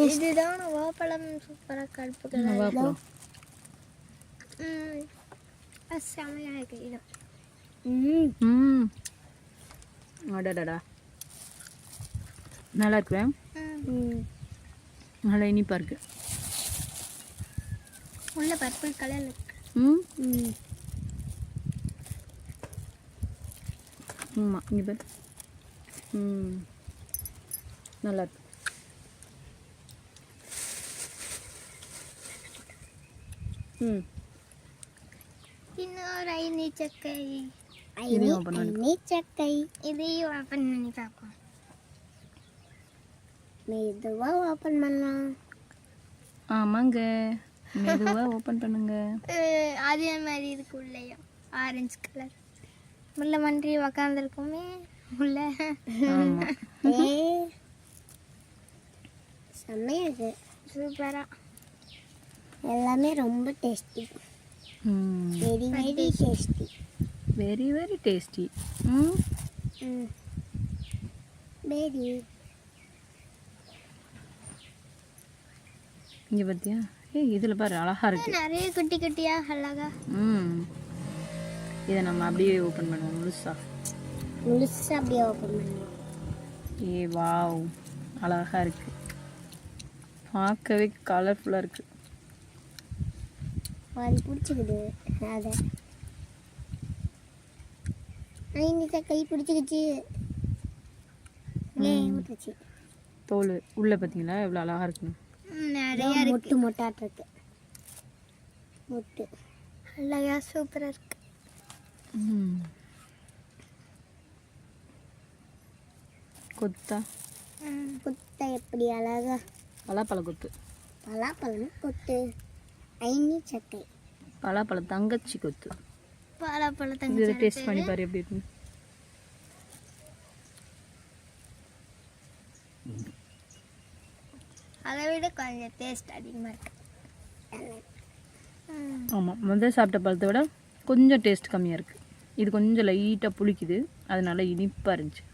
இதுதான் வாப்பழம். சூப்பராக கடுப்பு கலர். செம்மையாக இருக்கு இது. அடடா, நல்லா இருக்கு. நல்லா இனிப்பா இருக்கு. உள்ள பர்பிள் கலர்ல இருக்கு. ஆமாம், இங்கே பாரு. நல்லா இருக்கு. இன்னொரு ஐனி சக்கை. இதையும் ஓப்பன் பண்ணி, ஐனி சக்கை இதையும் ஓப்பன் பண்ணி பார்ப்போம். மெதுவாக ஓப்பன் பண்ணலாம். ஆமாங்க, மெதுவாக ஓப்பன் பண்ணுங்க. அதே மாதிரி இருக்கு உள்ளேயும். ஆரஞ்சு கலர் முள்ள மன்றி உக்காந்துருக்குமே உள்ள. செம்மையாக இருக்கு. சூப்பராக. எல்லாமே ரொம்ப tasty. Very very tasty. Very very tasty. Very. இங்கே பார்த்தியா ஏய் இதில் பாரு அழகா இருக்கு. நிறைய குட்டி குட்டியா அழகா. இதை நம்ம அப்படியே ஓப்பன் பண்ணுவோம் முழுசா அப்படியே ஓப்பன் பண்ணுவோம். ஏ வாவ் அழகா இருக்கு, பார்க்கவே கலர்ஃபுல்லாக இருக்கு. அது பிடிச்சிக்குது. அதை ஐநீச்சா கை பிடிச்சிக்கிச்சு. ஊற்றுச்சு. தோல் உள்ளே பார்த்தீங்களா எவ்வளோ அழகா இருக்குன்னு. நிறைய மொட்டு மொட்டாட்டு இருக்கு. மொட்டு அழகா சூப்பரா இருக்கு. கொத்தா கொத்தா எப்படி அழகா பலாப்பழ கொத்து. பலாப்பழம் கொத்து. ஐநீ சக்கை பலாப்பழ தங்கச்சி கொத்து. பலாப்பழம் இதை டேஸ்ட் பண்ணி பாரு எப்படி இருக்குன்னு. அதை விட கொஞ்சம் டேஸ்ட் அதிகமாக இருக்கு. ஆமாம், முதல் சாப்பிட்ட பழத்தை விட கொஞ்சம் டேஸ்ட் கம்மியாக இருக்குது. இது கொஞ்சம் லைட்டாக புளிக்குது, அதனால இனிப்பாக இருந்துச்சு.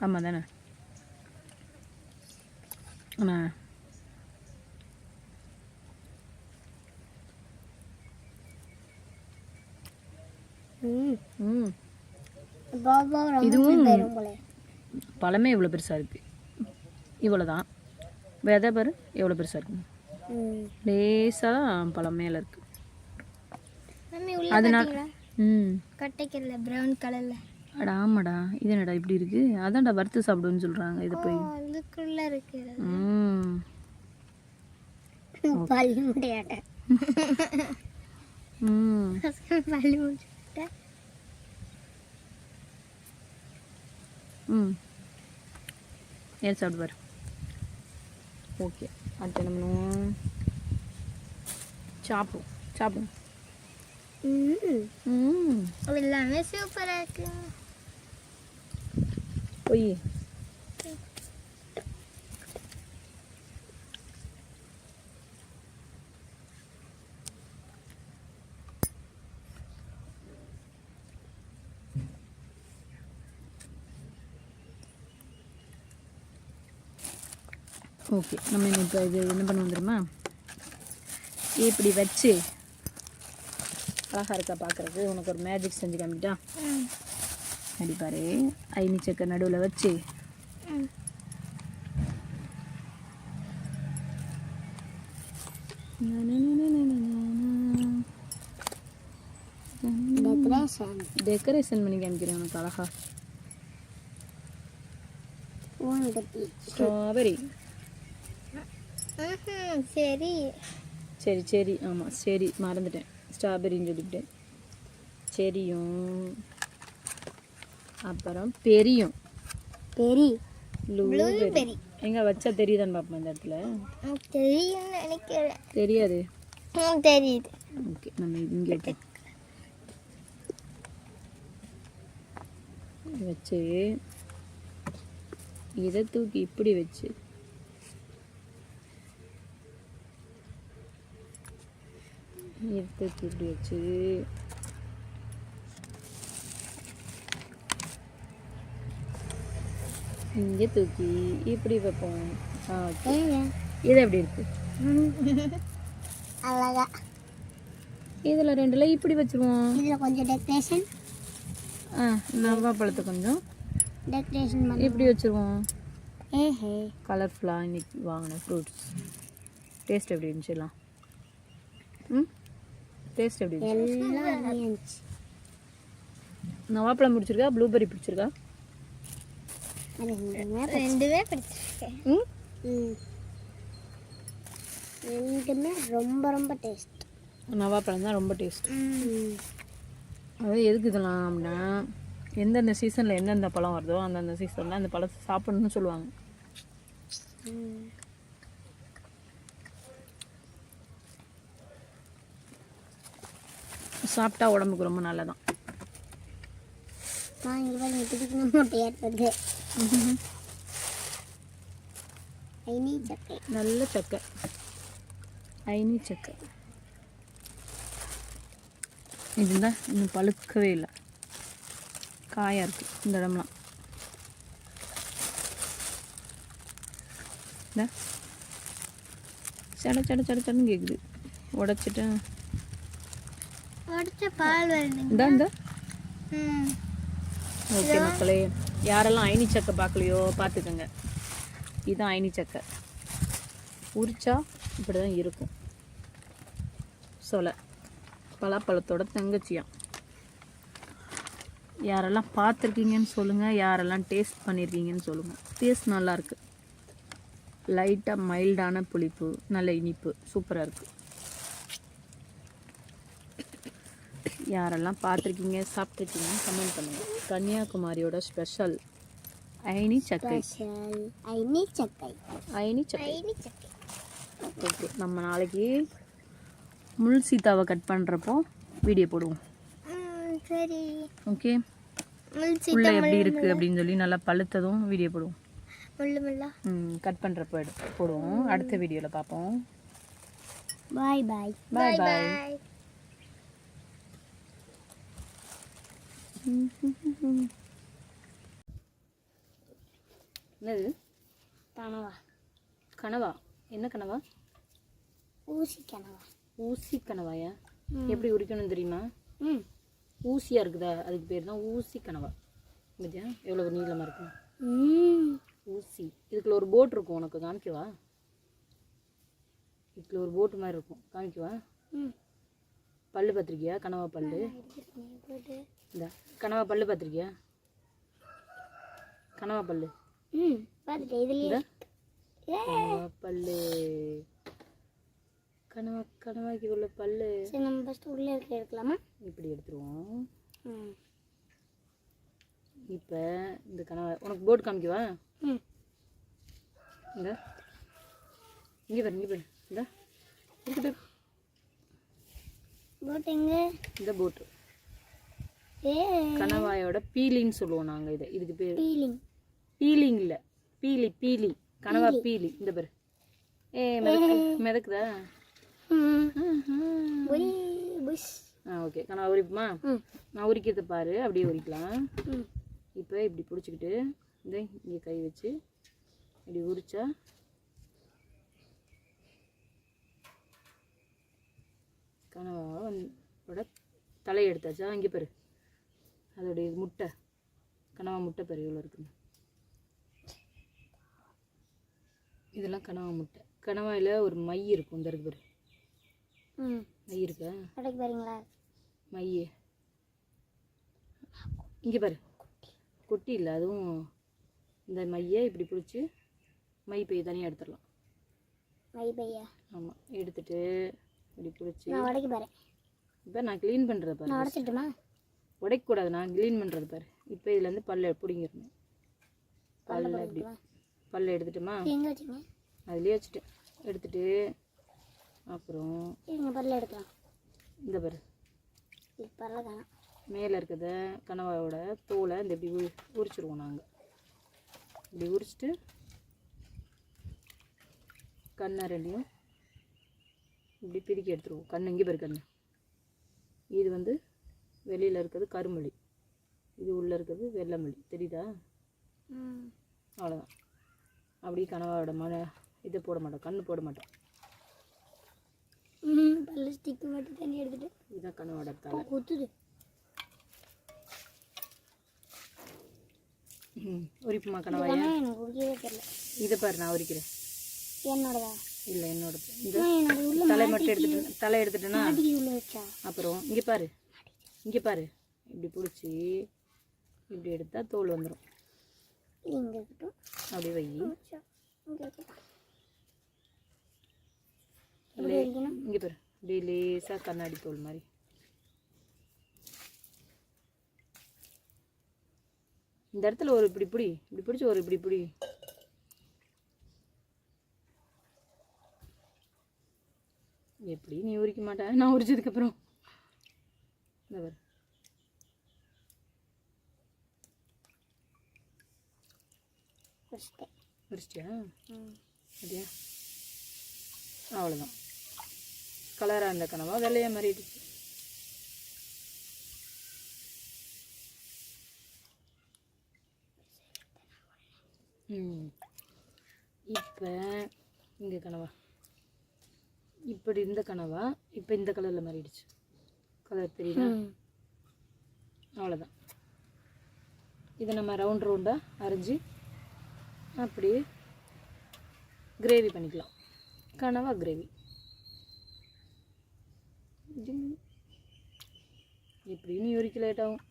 ஆமாம் தானே அண்ணா? இதுவும் பழமே இவ்வளோ பெருசாக இருக்குது. இவ்வளோ தான் விதை பாரு எவ்வளோ பெருசாக இருக்கு. லேசாக தான் பழம் மேலே இருக்குது. அதனால கட்டைக்கல்ல ப்ரௌன் கலரில். அடா ஆமாடா, இது என்னடா இப்படி இருக்குது? அதான்டா வறுத்து சாப்பிடுன்னு சொல்கிறாங்க. இது போய் அதுக்குள்ளே இருக்கு. பள்ளி முட்டையாட்ட. பள்ளி முட்டை. ஏன் சாப்பிடுவார். ஓகே, அடுத்து என்ன பண்ணுவோம்? சாப்பிடும். எல்லாமே சூப்பராக இருக்கு. போய் ஓகே, நம்ம இப்போ இது என்ன பண்ணுவோம் தெரியுமா? இப்படி வச்சு அழகாக இருக்கா பார்க்குறது. உனக்கு ஒரு மேஜிக் செஞ்சு காமிக்கிட்டா? அடி பாரு, ஐநீ சக்கை நடுவில் வச்சு டெக்கரேஷன் பண்ணி காமிக்கிறேன் உனக்கு அழகா. ஸ்ட்ராபெரி. சரி சரி சரி ஆமாம் சரி, மறந்துட்டேன். ஸ்ட்ராபெரின்னு சொல்லிவிட்டேன். செரியும், அப்புறம் பெரியும். ப்ளூபெரி எங்கே வச்சா தெரியுதான்னு பார்ப்போம் இந்த இடத்துல. தெரியும் நினைக்கிறேன். தெரியாது. தெரியுது. ஓகே, நம்ம இங்கே வச்சு இதை தூக்கி இப்படி வச்சு தூக்கி இப்படி வச்சு இங்கே தூக்கி இப்படி வைப்போம். இது எப்படி இருக்கு? அழகா. இதில் ரெண்டுல இப்படி வச்சுருவோம். இதில் கொஞ்சம் டெக்கரேஷன். நவாப்பழத்தை கொஞ்சம் டெக்கரேஷன் பண்ணி இப்படி வச்சுருவோம். கலர்ஃபுல்லாக இன்னைக்கு வாங்கின ஃப்ரூட்ஸ். டேஸ்ட் எப்படி இருந்துச்சுலாம்? டேஸ்ட் எப்படி இருந்துச்சு? நவாப்பழம் பிடிச்சிருக்கா, ப்ளூபெரி பிடிச்சிருக்கா? ரெண்டுமே பிடிச்சிருக்கு. ரெண்டுமே ரொம்ப ரொம்ப டேஸ்ட். நவாப்பழம் தான் ரொம்ப டேஸ்ட். அது எதுக்கு இதெல்லாம் அப்படின்னா, எந்தெந்த சீசனில் எந்தெந்த பழம் வருதோ அந்தந்த சீசனில் அந்த பழத்தை சாப்பிடணும்னு சொல்லுவாங்க. சாப்பிட்டா உடம்புக்கு ரொம்ப நல்லதான். நல்ல சக்கை, ஐநீ சக்கை. இதுதான் இன்னும் பழுக்கவே இல்லை, காயாக இருக்குது இந்த இடம்லாம். இந்த சட சட சட சடன்னு கேட்குது. உடச்சிட்டு உடச்ச பால் வருது. இந்த ம். ஓகே மக்களே, யாரெல்லாம் அயனி சக்கை பார்க்கலையோ பார்த்துக்கோங்க. இதுதான் அயனி சக்கை. உரிச்சா இப்படி தான் இருக்கும். சொலை பலாப்பழத்தோட தங்கச்சியாம். யாரெல்லாம் பார்த்துருக்கீங்கன்னு சொல்லுங்கள், யாரெல்லாம் டேஸ்ட் பண்ணியிருக்கீங்கன்னு சொல்லுங்கள். டேஸ்ட் நல்லாயிருக்கு. லைட்டாக மைல்டான புளிப்பு, நல்ல இனிப்பு, சூப்பராக இருக்குது. யாரெல்லாம் பார்த்துருக்கீங்க சாப்பிட்ருக்கீங்கன்னு கமெண்ட் பண்ணுங்கள். கன்னியாகுமரியோட ஸ்பெஷல் அயனி சக்கை. அயனி சக்கை. அயனி சக்கை. அயனி சக்கை. ஓகே, நம்ம நாளைக்கு முள் சீதாவை கட் பண்ணுறப்போ வீடியோ போடுவோம். சரி. ஓகே, முள் உள்ள சீதா எப்படி இருக்குது அப்படின்னு சொல்லி நல்லா பழுத்ததும் வீடியோ போடுவோம். முள்ளு முள்ளா. கட் பண்ணுறப்போ போடுவோம். அடுத்த வீடியோவில் பார்ப்போம். பாய் பாய். பாய் பாய். என்னது கனவா? கனவா? என்ன கனவா? ஊசி கனவா. ஊசி கனவாயா? எப்படி உரிக்கணும் தெரியுமா? ஊசியாக இருக்குதா, அதுக்கு பேர் தான் ஊசி கனவா. பத்தியா எவ்வளோ நீளமாக இருக்கும் ஊசி. இதுக்குள்ள ஒரு போட் இருக்கும், உனக்கு காமிக்கவா? இதுக்குள்ள ஒரு போட்டு மாதிரி இருக்கும், காமிக்கவா? பல்லு பார்த்துருக்கியா? கனவா பல்லு. இந்த கனவா பல்லு பார்த்துருக்கியா? கனவா பல்லு. கனவா பல்லு. கனவாக்கு உள்ள பல்லு. நம்ம ஃபர்ஸ்ட் உள்ளே எடுக்கலாமா? இப்படி எடுத்துருவோம். இப்போ இந்த கனவா உனக்கு போர்டு காமிக்கவா? இந்த இங்கே பாரு, இங்கே பாரு. இந்த இருக்குது போட் எங்க? இந்த போட்டு கனவாயோட பீலின்னு சொல்லுவோம் நாங்கள் இதை. இதுக்கு பேர் பீலிங். பீலிங் இல்லை, பீலி. பீலி கனவா பீலி. இந்த பேர் மிதக்குதா? ஓகே, கனவா உரிப்புமா? நான் உரிக்கிறத பாரு, அப்படியே உரிக்கலாம். இப்போ இப்படி பிடிச்சிக்கிட்டு இந்த இங்கே கை வச்சு இப்படி உரிச்சா கனவாவோட தலையை எடுத்தாச்சா? இங்கே பாரு, அதோடைய முட்டை, கனவா முட்டை பாரு எவ்வளோ இருக்குன்னு. இதெல்லாம் கனவா முட்டை. கனவாயில் ஒரு மை இருக்கும், இந்த இருக்கு பாரு. மை இருக்கா? பாருங்களா மை. இங்கே பாரு, கொட்டி இல்லை, அதுவும் இந்த மையை இப்படி பிடிச்சி மை பையை தனியாக எடுத்துடலாம். மை பையா? ஆமாம், எடுத்துட்டு இப்படி பிடிச்சி நான் உடைக்க பாரு. இப்போ நான் க்ளீன் பண்ணுறத பாரு. நான் உடைச்சிட்டுமா? உடைக்கக்கூடாது, நான் க்ளீன் பண்ணுறது பாரு. இப்போ இதுலேருந்து பல்ல பிடிங்கிடணும். பல்ல இப்படி பல்ல எடுத்துட்டுமா? எங்கே வச்சுங்க? அதுலேயே வச்சுட்டேன். எடுத்துட்டு அப்புறம் எங்கள் பல்ல எடுக்கலாம். இந்த பாரு, பல்ல காணும். மேலே இருக்கிறத கனவாவோட தோலை இந்த இப்படி உரிச்சிருவோம் நாங்கள். இப்படி உரிச்சிட்டு கண்ணை ரெண்டையும் இப்படி பிரிக்கி எடுத்துருவோம். கண்ணு இங்கே பாரு, கண்ணு. இது வந்து வெளியில் இருக்கிறது கருமொழி, இது உள்ளே இருக்கிறது வெள்ளைமொழி. தெரியுதா? அவ்வளோதான். அப்படி கனவாவோட இதை போட மாட்டோம், கண்ணு போட மாட்டோம். பல்லு ஸ்டிக்கு மட்டும் தண்ணி எடுத்துட்டு இதுதான் கனவோட தலை. குத்துது. உரிப்புமா கனவாயா? எனக்கு உரிக்கவே தெரியல. இதை பாரு, நான் உரிக்கிறேன். என்னோடதா? இல்லை, என்னோடது. இந்த தலை மட்டும் எடுத்துட்டு, தலை எடுத்துட்டேன்னா அப்புறம் இங்கே பாரு, இங்கே பாரு, இப்படி பிடிச்சி இப்படி எடுத்தால் தோல் வந்துடும். அப்படி வை. இங்கே பாரு, இப்படி லேசாக கண்ணாடி தோல் மாதிரி. இந்த இடத்துல ஒரு இப்படி பிடிச்சி ஒரு இப்படி எப்படி நீ உரிக்க மாட்டேன், நான் உரிச்சதுக்கப்புறம். இந்த பாரு, உரிச்சிட்டியா? அப்படியா? அவ்வளோதான். கலராக இருந்த கனவா வெள்ளையாக மாறிடுச்சு. இப்போ இங்கே கனவா இப்படி இந்த கனவா இப்போ இந்த கலரில் மாறிடுச்சு. கலர் தெரியுதா? அவ்வளோதான். இதை நம்ம ரவுண்டாக அரைஞ்சி அப்படியே கிரேவி பண்ணிக்கலாம். கனவா கிரேவி எப்படின்னு யோரிக்க லேட் ஆகும்.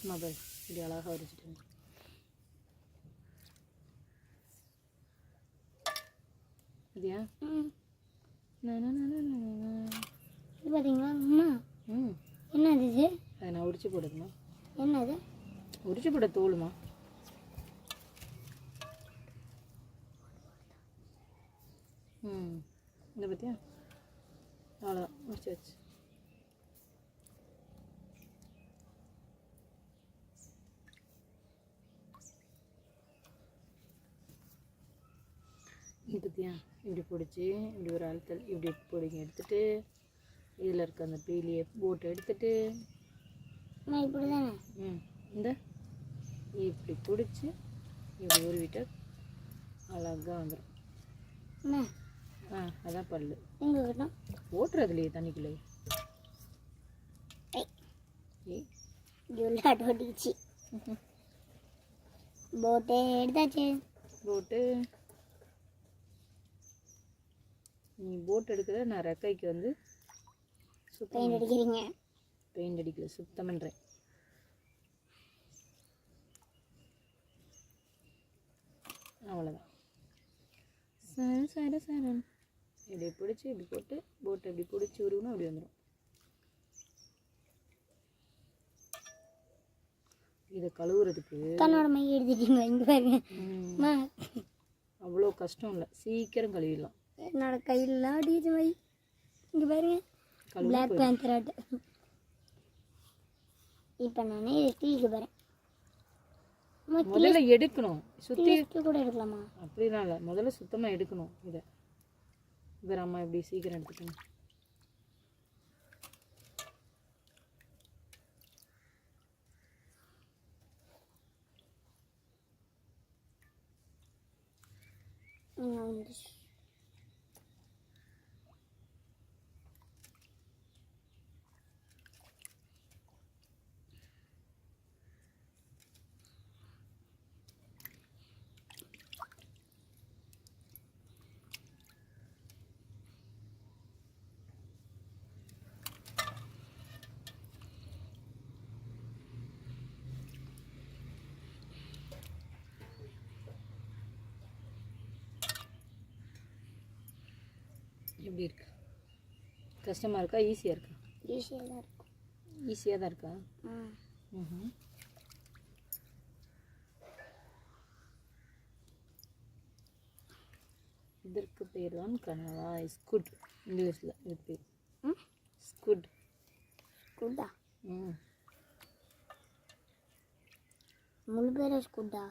மொபைல் இப்படி அழகாக வரைச்சிட்டு இல்லையா? இது பார்த்தீங்களா அம்மா? என்னது இது? அதை நான் உரிச்சு போடுதுமா. என்னது? உரிச்சு போட தோலுமா. இந்த பார்த்தியா? அவ்வளோதான் முடிச்சாச்சு. இது பார்த்தியா? இப்படி பிடிச்சி இப்படி ஒரு அழுத்தல் இப்படி பிடிங்க எடுத்துட்டு இதில் இருக்க அந்த பீலியை போட்டு எடுத்துட்டு இப்படி தானே இந்த இப்படி பிடிச்சி இப்படி உருவிட்டா அழகாக வந்துடும். அதான் பல்லு ஓட்டுறதுலையே தண்ணிக்குள்ளே ஓட்டிச்சு. போட்டு எடுத்தாச்சு. போட்டு நீ போட் எடுக்கிற, நான் ரெக்கைக்கு வந்து பெயிண்ட் அடிக்கிறீங்க. பெயிண்ட் அடிக்கல, சுத்தம் பண்ணுறேன். அவ்வளோதான். சர இப்படி பிடிச்சி இப்படி போட்டு போட்டை இப்படி பிடிச்சி உருவணும், அப்படி வந்துடும். இதை கழுவுறதுக்கு கண்ணோட மை எடுத்துட்டீங்க. இங்கே பாருங்க, அவ்வளோ கஷ்டம் இல்லை, சீக்கிரம் கழுவிடலாம். என்னோட கையில் ஆடிச்சு மை. இங்கே பாருங்க, பிளாக் பேந்தர் ஆட்டு. இப்போ நான் கிளிக்கு போகிறேன். முதல்ல எடுக்கணும், சுற்றி கூட எடுக்கலாமா? அப்படிலாம் இல்லை, முதல்ல சுத்தமாக எடுக்கணும். இதை வேற அம்மா எப்படி சீக்கிரம் எடுத்துக்கணும். எப்படி இருக்கு? கஷ்டமாக இருக்கா, ஈஸியாக இருக்கா? ஈஸியாக தான் இருக்கும். ஈஸியாக தான் இருக்கா? இதற்கு பேர் தான் கனவா. ஸ்குட் இங்கிலீஷில் இதுக்கு பேர் ஸ்குட். ஸ்குட்டா? முழு பேர் ஸ்குட்டா?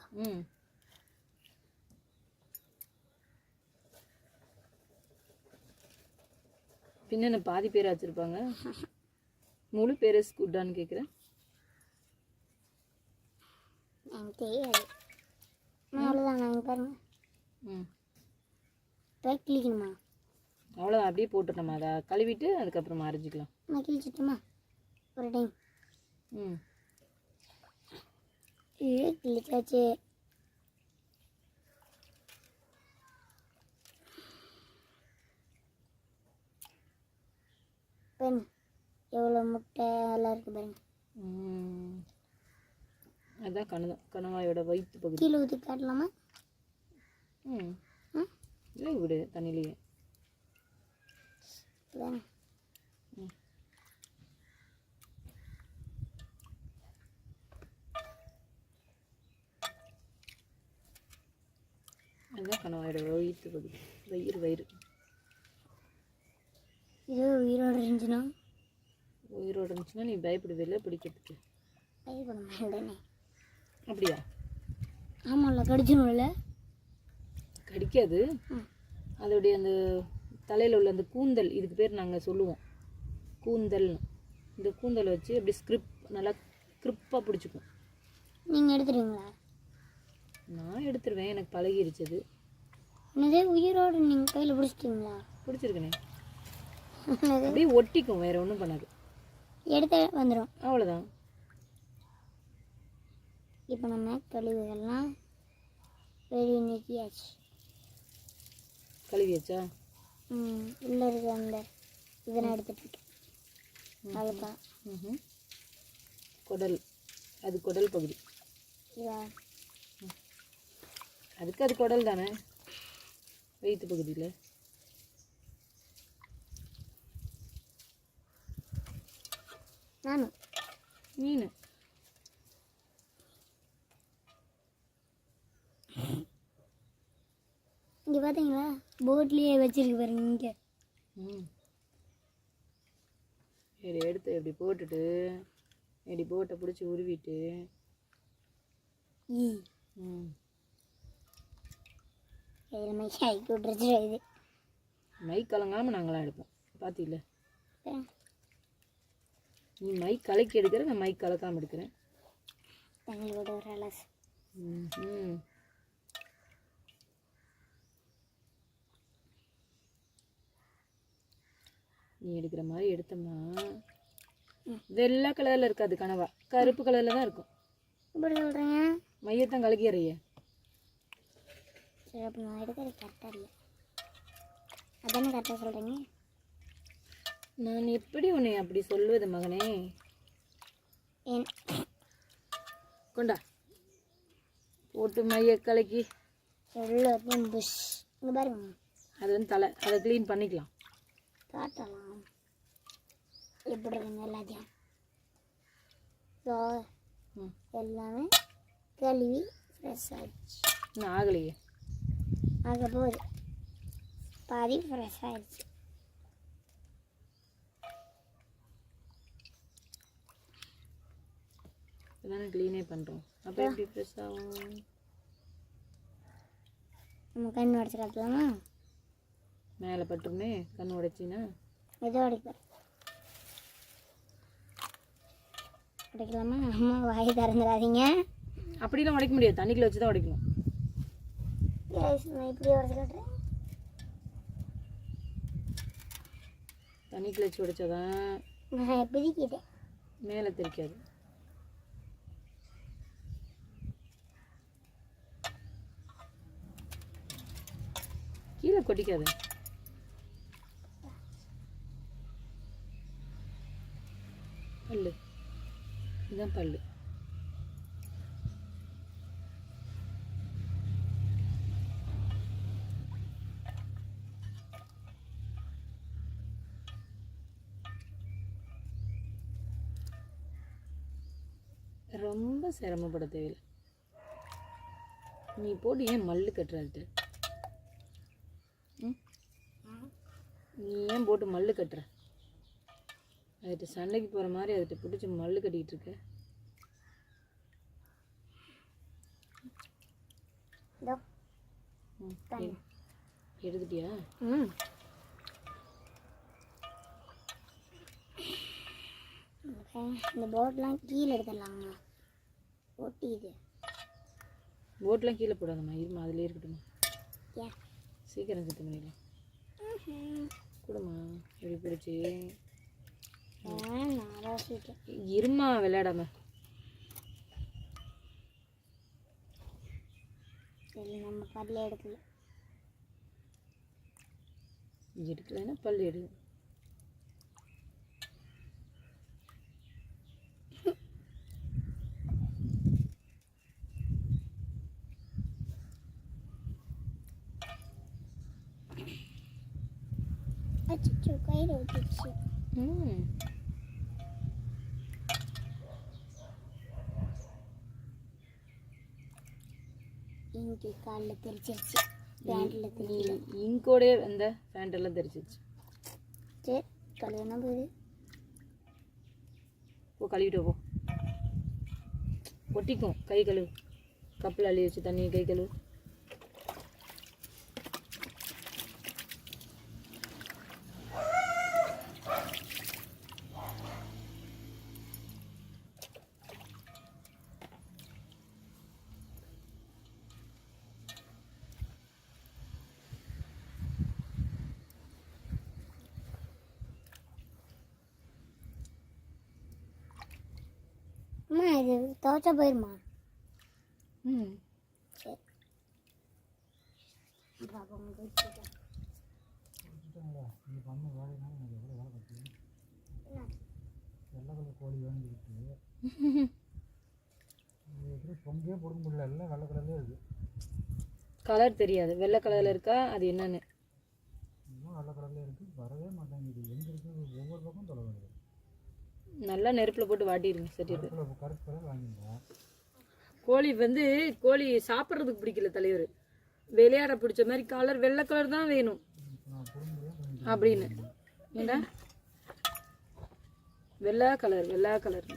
பின்ன பாதி பேர் வச்சுருப்பாங்க. முழு பேர் ஸ்குட்டான்னு கேட்குறேன். எனக்கு தெரியாது. அவ்வளோதான். நாங்கள் பாருங்க கிளிக்கணுமா? அவ்வளோதான், அப்படியே போட்டுட்டோமா. அதை கழுவிட்டு அதுக்கப்புறமா அரைஞ்சிக்கலாம். நான் கிழிச்சிட்டுமா ஒரு டைம்? கிழிச்சாச்சு. பெண் எவ்வளோ முட்டை எல்லாம் இருக்குது பாருங்க. அதுதான் கணவாயோட வயிற்று பகுதி. கீழே ஊற்றி காட்டலாமா? இல்லை, விடு தண்ணியிலேயே. அதுதான் கணவாயோட வயிற்று பகுதி. வயிறு இது உயிரோடு இருந்துச்சுன்னா நீ பயப்படுவில்லை பிடிக்கிறதுக்கு? பயப்பட மாட்டேனே. அப்படியா? ஆமாம்ல, கடிச்சிடும்ல. கடிக்காது. அதோடைய அந்த தலையில் உள்ள அந்த கூந்தல், இதுக்கு பேர் நாங்கள் சொல்லுவோம் கூந்தல். இந்த கூந்தல் வச்சு அப்படி நல்லா கிரிப்பாக பிடிச்சிக்கும். நீங்கள் எடுத்துருவீங்களா? நான் எடுத்துருவேன், எனக்கு பழகிருச்சது. என்னதே உயிரோடு நீங்கள் கையில் பிடிச்சிட்டிங்களா? பிடிச்சிருக்கனே, அப்படியே ஒட்டிக்கும், வேறு ஒன்றும் பண்ணாது, எடுத்து வந்துடும், அவ்வளோதான். இப்போ நம்ம கழிவுகள்லாம் வெளியே நீக்கியாச்சு. கழுவியாச்சா? உள்ளே இருக்க அந்த இதெல்லாம் எடுத்துகிட்ருக்கேன். அவ்வளோதான். குடல், அது குடல் பகுதி. அதுக்கு அது குடல் தானே, வயிற்று பகுதியில். நானும் மீன் இங்கே பார்த்தீங்களா, போட்லேயே வச்சிருக்கு பாருங்க இங்கே. சரி, எடுத்து இப்படி போட்டுட்டு இப்படி போட்டை பிடிச்சி உருவிட்டு இது மை கலங்காமல் நாங்களாம் எடுப்போம். பார்த்தில்ல, நீ மை கலக்கி எடுக்கிற, நான் மை கலக்காமல் எடுக்கிறேன். தங்களோட ஒரு அலசு. நீ எடுக்கிற மாதிரி எடுத்தோம்னா வெள்ளை கலரில் இருக்காது, கனவா கருப்பு கலரில் தான் இருக்கும். எப்படி சொல்கிறீங்க? மையத்தான் கலக்கி அறைய. சரி, அப்போ நான் எடுக்கிறது கரெக்டாக இல்லை, அதானே கரெக்டாக சொல்கிறீங்க? நான் எப்படி உன்னை அப்படி சொல்வது மகனே? கொண்டா போட்டு மைய கலக்கி எல்லாத்தையும் புஷ். இங்கே பாருங்க, அது வந்து தலை, அதை க்ளீன் பண்ணிக்கலாம். காட்டலாம் எப்படி இருக்குங்க எல்லாத்தையும். எல்லாமே கழுவி ஃப்ரெஷ் ஆகிடுச்சு. இன்னும் ஆகலையே, ஆக போகுது, பாதி ஃப்ரெஷ் ஆகிடுச்சு. இப்போதானே க்ளீனே பண்ணுறோம், அப்போ எப்படி ஃப்ரெஷ் ஆகும்? நம்ம கண் உடச்சி காட்டலாமா? மேலே பட்டுருமே, கண் உடைச்சின்னா எதோ உடைப்பேன். உடைக்கலாமா? அம்மா வாய் திறந்துடாதீங்க. அப்படிலாம் உடைக்க முடியாது, தண்ணிக்குள்ள வச்சு தான் உடைக்கணும். நான் இப்படியே உடச்சி காட்டுறேன். தண்ணிக்குள்ள வச்சு உடைச்சாதான் நான் பிரிக்கிட்டேன், மேலே தெரிக்காது. கீழே கொட்டிக்காது. பல்லு, இதுதான் பல்லு. ரொம்ப சிரமப்பட தேவையில்லை. நீ போட்டு ஏன் மல்லு கட்டுறது? நீ ஏன் போட்டு மல்லு கட்டுற? அதுகிட்ட சண்டைக்கு போகிற மாதிரி அதுகிட்ட பிடிச்சி மல்லு கட்டிக்கிட்டு இருக்க. எடுத்துட்டியா? இந்த போட்லாம் கீழே எடுத்துடலாங்க, ஒட்டிது. போட்லாம் கீழே போடாதம்மா, இருமா அதிலே இருக்கட்டுமா. ஏன் சீக்கிரம் சுத்தம் பண்ணிடலாம். கூடமா இப்படி பிடிச்சி இருமா, விளையாடாம. நம்ம பல்ல எடுக்கல, எடுக்கலைன்னா பல்லு எடு. அச்சோ, கையில் ஊற்றிடுச்சு. இங்கே காலில் தெரிச்சிருச்சு, பேண்டில் தெரியல. இங்கோடே அந்த பேண்டெல்லாம் தெரிச்சிருச்சு. சரி, கழுவுனா போகுது. போ கழுவிட்டு போ, ஒட்டிக்கும். கை கழுவு, கப்பில் அள்ளி வச்சு தண்ணி கை கழுவு. இது துவைச்சா போயிருமா? ம் சரி. கோழி வாங்கிட்டு பொங்கே போட முடியல, எல்லாம் வெள்ளை கலர்லேயே இருக்குது. கலர் தெரியாது, வெள்ளை கலரில் இருக்கா அது என்னன்னு. இன்னும் வெள்ளை கலர்லேயே இருக்குது, வரவே மாட்டேங்குது. எங்கே இருக்குது ஒவ்வொரு பக்கம் தொலை வருது. நல்லா நெருப்பில் போட்டு வாட்டிடுங்க சரியாது. கருப்பு கலர் வாங்கியிருந்தேன். கோழி கோழி சாப்பிட்றதுக்கு பிடிக்கல தலைவர், விளையாட பிடிச்ச மாதிரி கலர் வெள்ளை கலர் தான் வேணும் அப்படின்னு. ஏண்டா வெள்ளை கலர்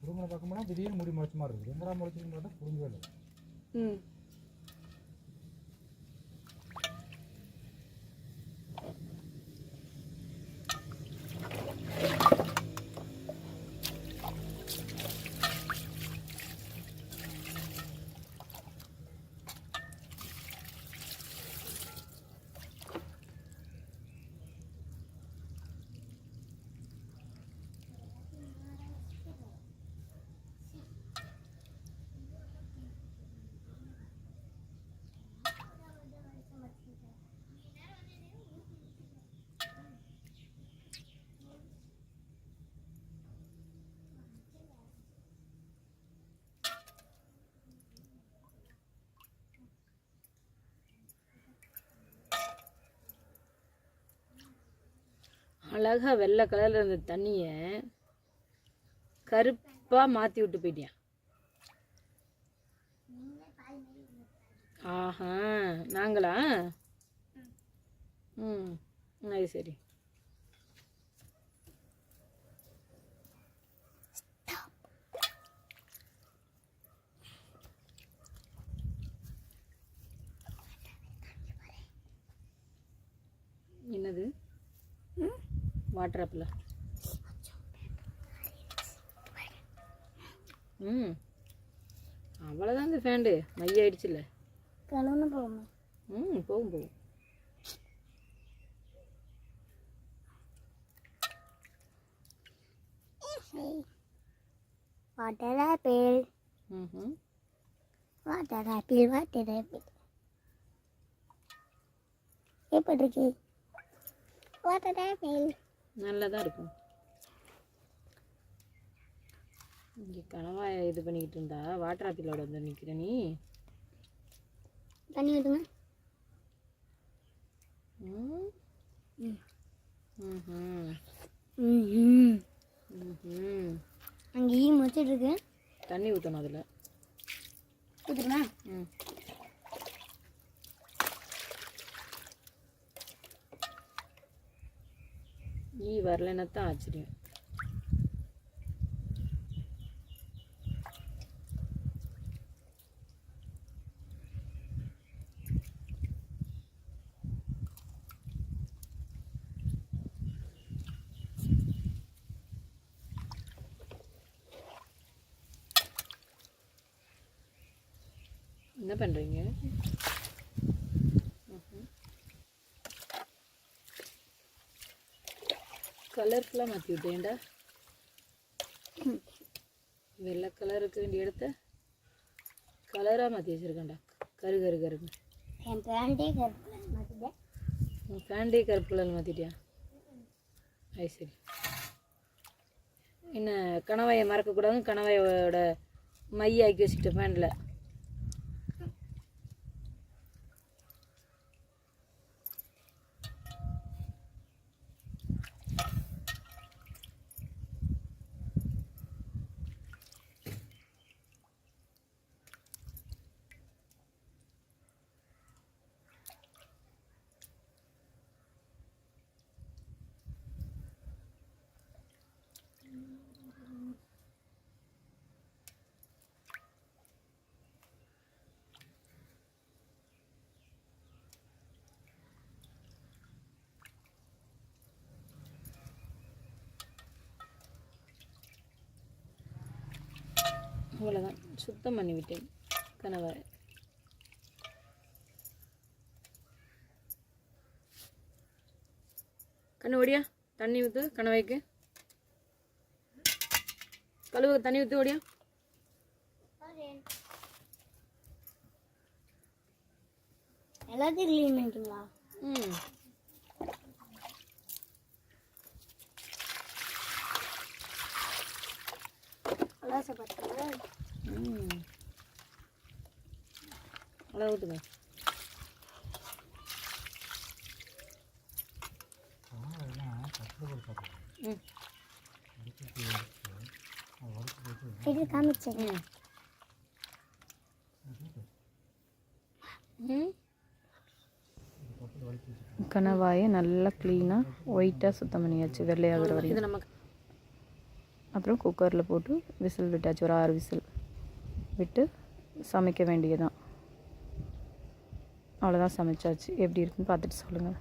புடுங்களை பார்க்கும்போது திடீர்னு முடி முளைச்ச மாதிரி இருக்குது. எங்கடா முளைச்சின்னு பார்த்தா புடுங்கவே இல்லை. ம் அழகா வெள்ளை கலரில் இருந்த தண்ணியை கருப்பாக மாற்றி விட்டு போயிட்டியான். ஆஹா நாங்களா? ம் அது சரி. என்னது வாட்டர் ஆப்பிளா? ம் அவ்வளோதான் இந்த ஃபேண்டு மையாயிடுச்சுல்ல. கலன்னு போகுமா? ம் போகும். Water apple. வாட்டர் ஆப்பிள் எப்படி இருக்கு? வாட்டர் ஆப்பிள் நல்லா தான் இருக்கும். இங்கே கனவாய் இது பண்ணிக்கிட்டு இருந்தா வாட்டர் ஆப்பிளோட வந்து நிற்கிற நீ. தண்ணி ஊற்றுங்க. அங்கேயும் வச்சுட்டு இருக்கு. தண்ணி ஊற்றணும் அதில். ஊற்றுருமா? ஈ வரலன்னா தான் ஆச்சரியம். என்ன பண்ணுறீங்க? கலர்ஃபுல்லாக மாற்றி விட்டேன்டா. வெள்ளை கலருக்கு வேண்டிய இடத்த கலராக மாற்றி வச்சுருக்கேன்டா. கருன்னு என் பேண்டே கருப்பு கலர் மாற்றிட்டேன். உன் பேண்டே கருப்பு கலர் மாற்றிட்டியா? அது சரி. என்ன கணவாயை மறக்கக்கூடாதுன்னு கணவாயோட மையாக்கி வச்சுக்கிட்ட பேண்டில். அவ்வளோதான், சுத்தம் பண்ணி விட்டேன் கணவாயை. கண்ணு ஓடியா, தண்ணி ஊற்று கணவாய்க்கு. கழுவு தண்ணி ஊற்றி ஓடியா எல்லாத்தையும் க்ளீன் பண்ணிட்டீங்களா? ம் அலாச பார்த்தீங்களா? நல்லா ஊற்றுங்க. இது காமிச்சேன். கணவாயை நல்லா க்ளீனாக ஒயிட்டாக சுத்தம் பண்ணியாச்சு, வெள்ளையாகிற இது வரையும். நமக்கு அப்புறம் குக்கரில் போட்டு விசில் விட்டாச்சு, ஒரு 6 விசில் விட்டு சமைக்க வேண்டியதுதான். அவ்வளோதான், சமைச்சாச்சு. எப்படி இருக்குன்னு பார்த்துட்டு சொல்லுங்கள்.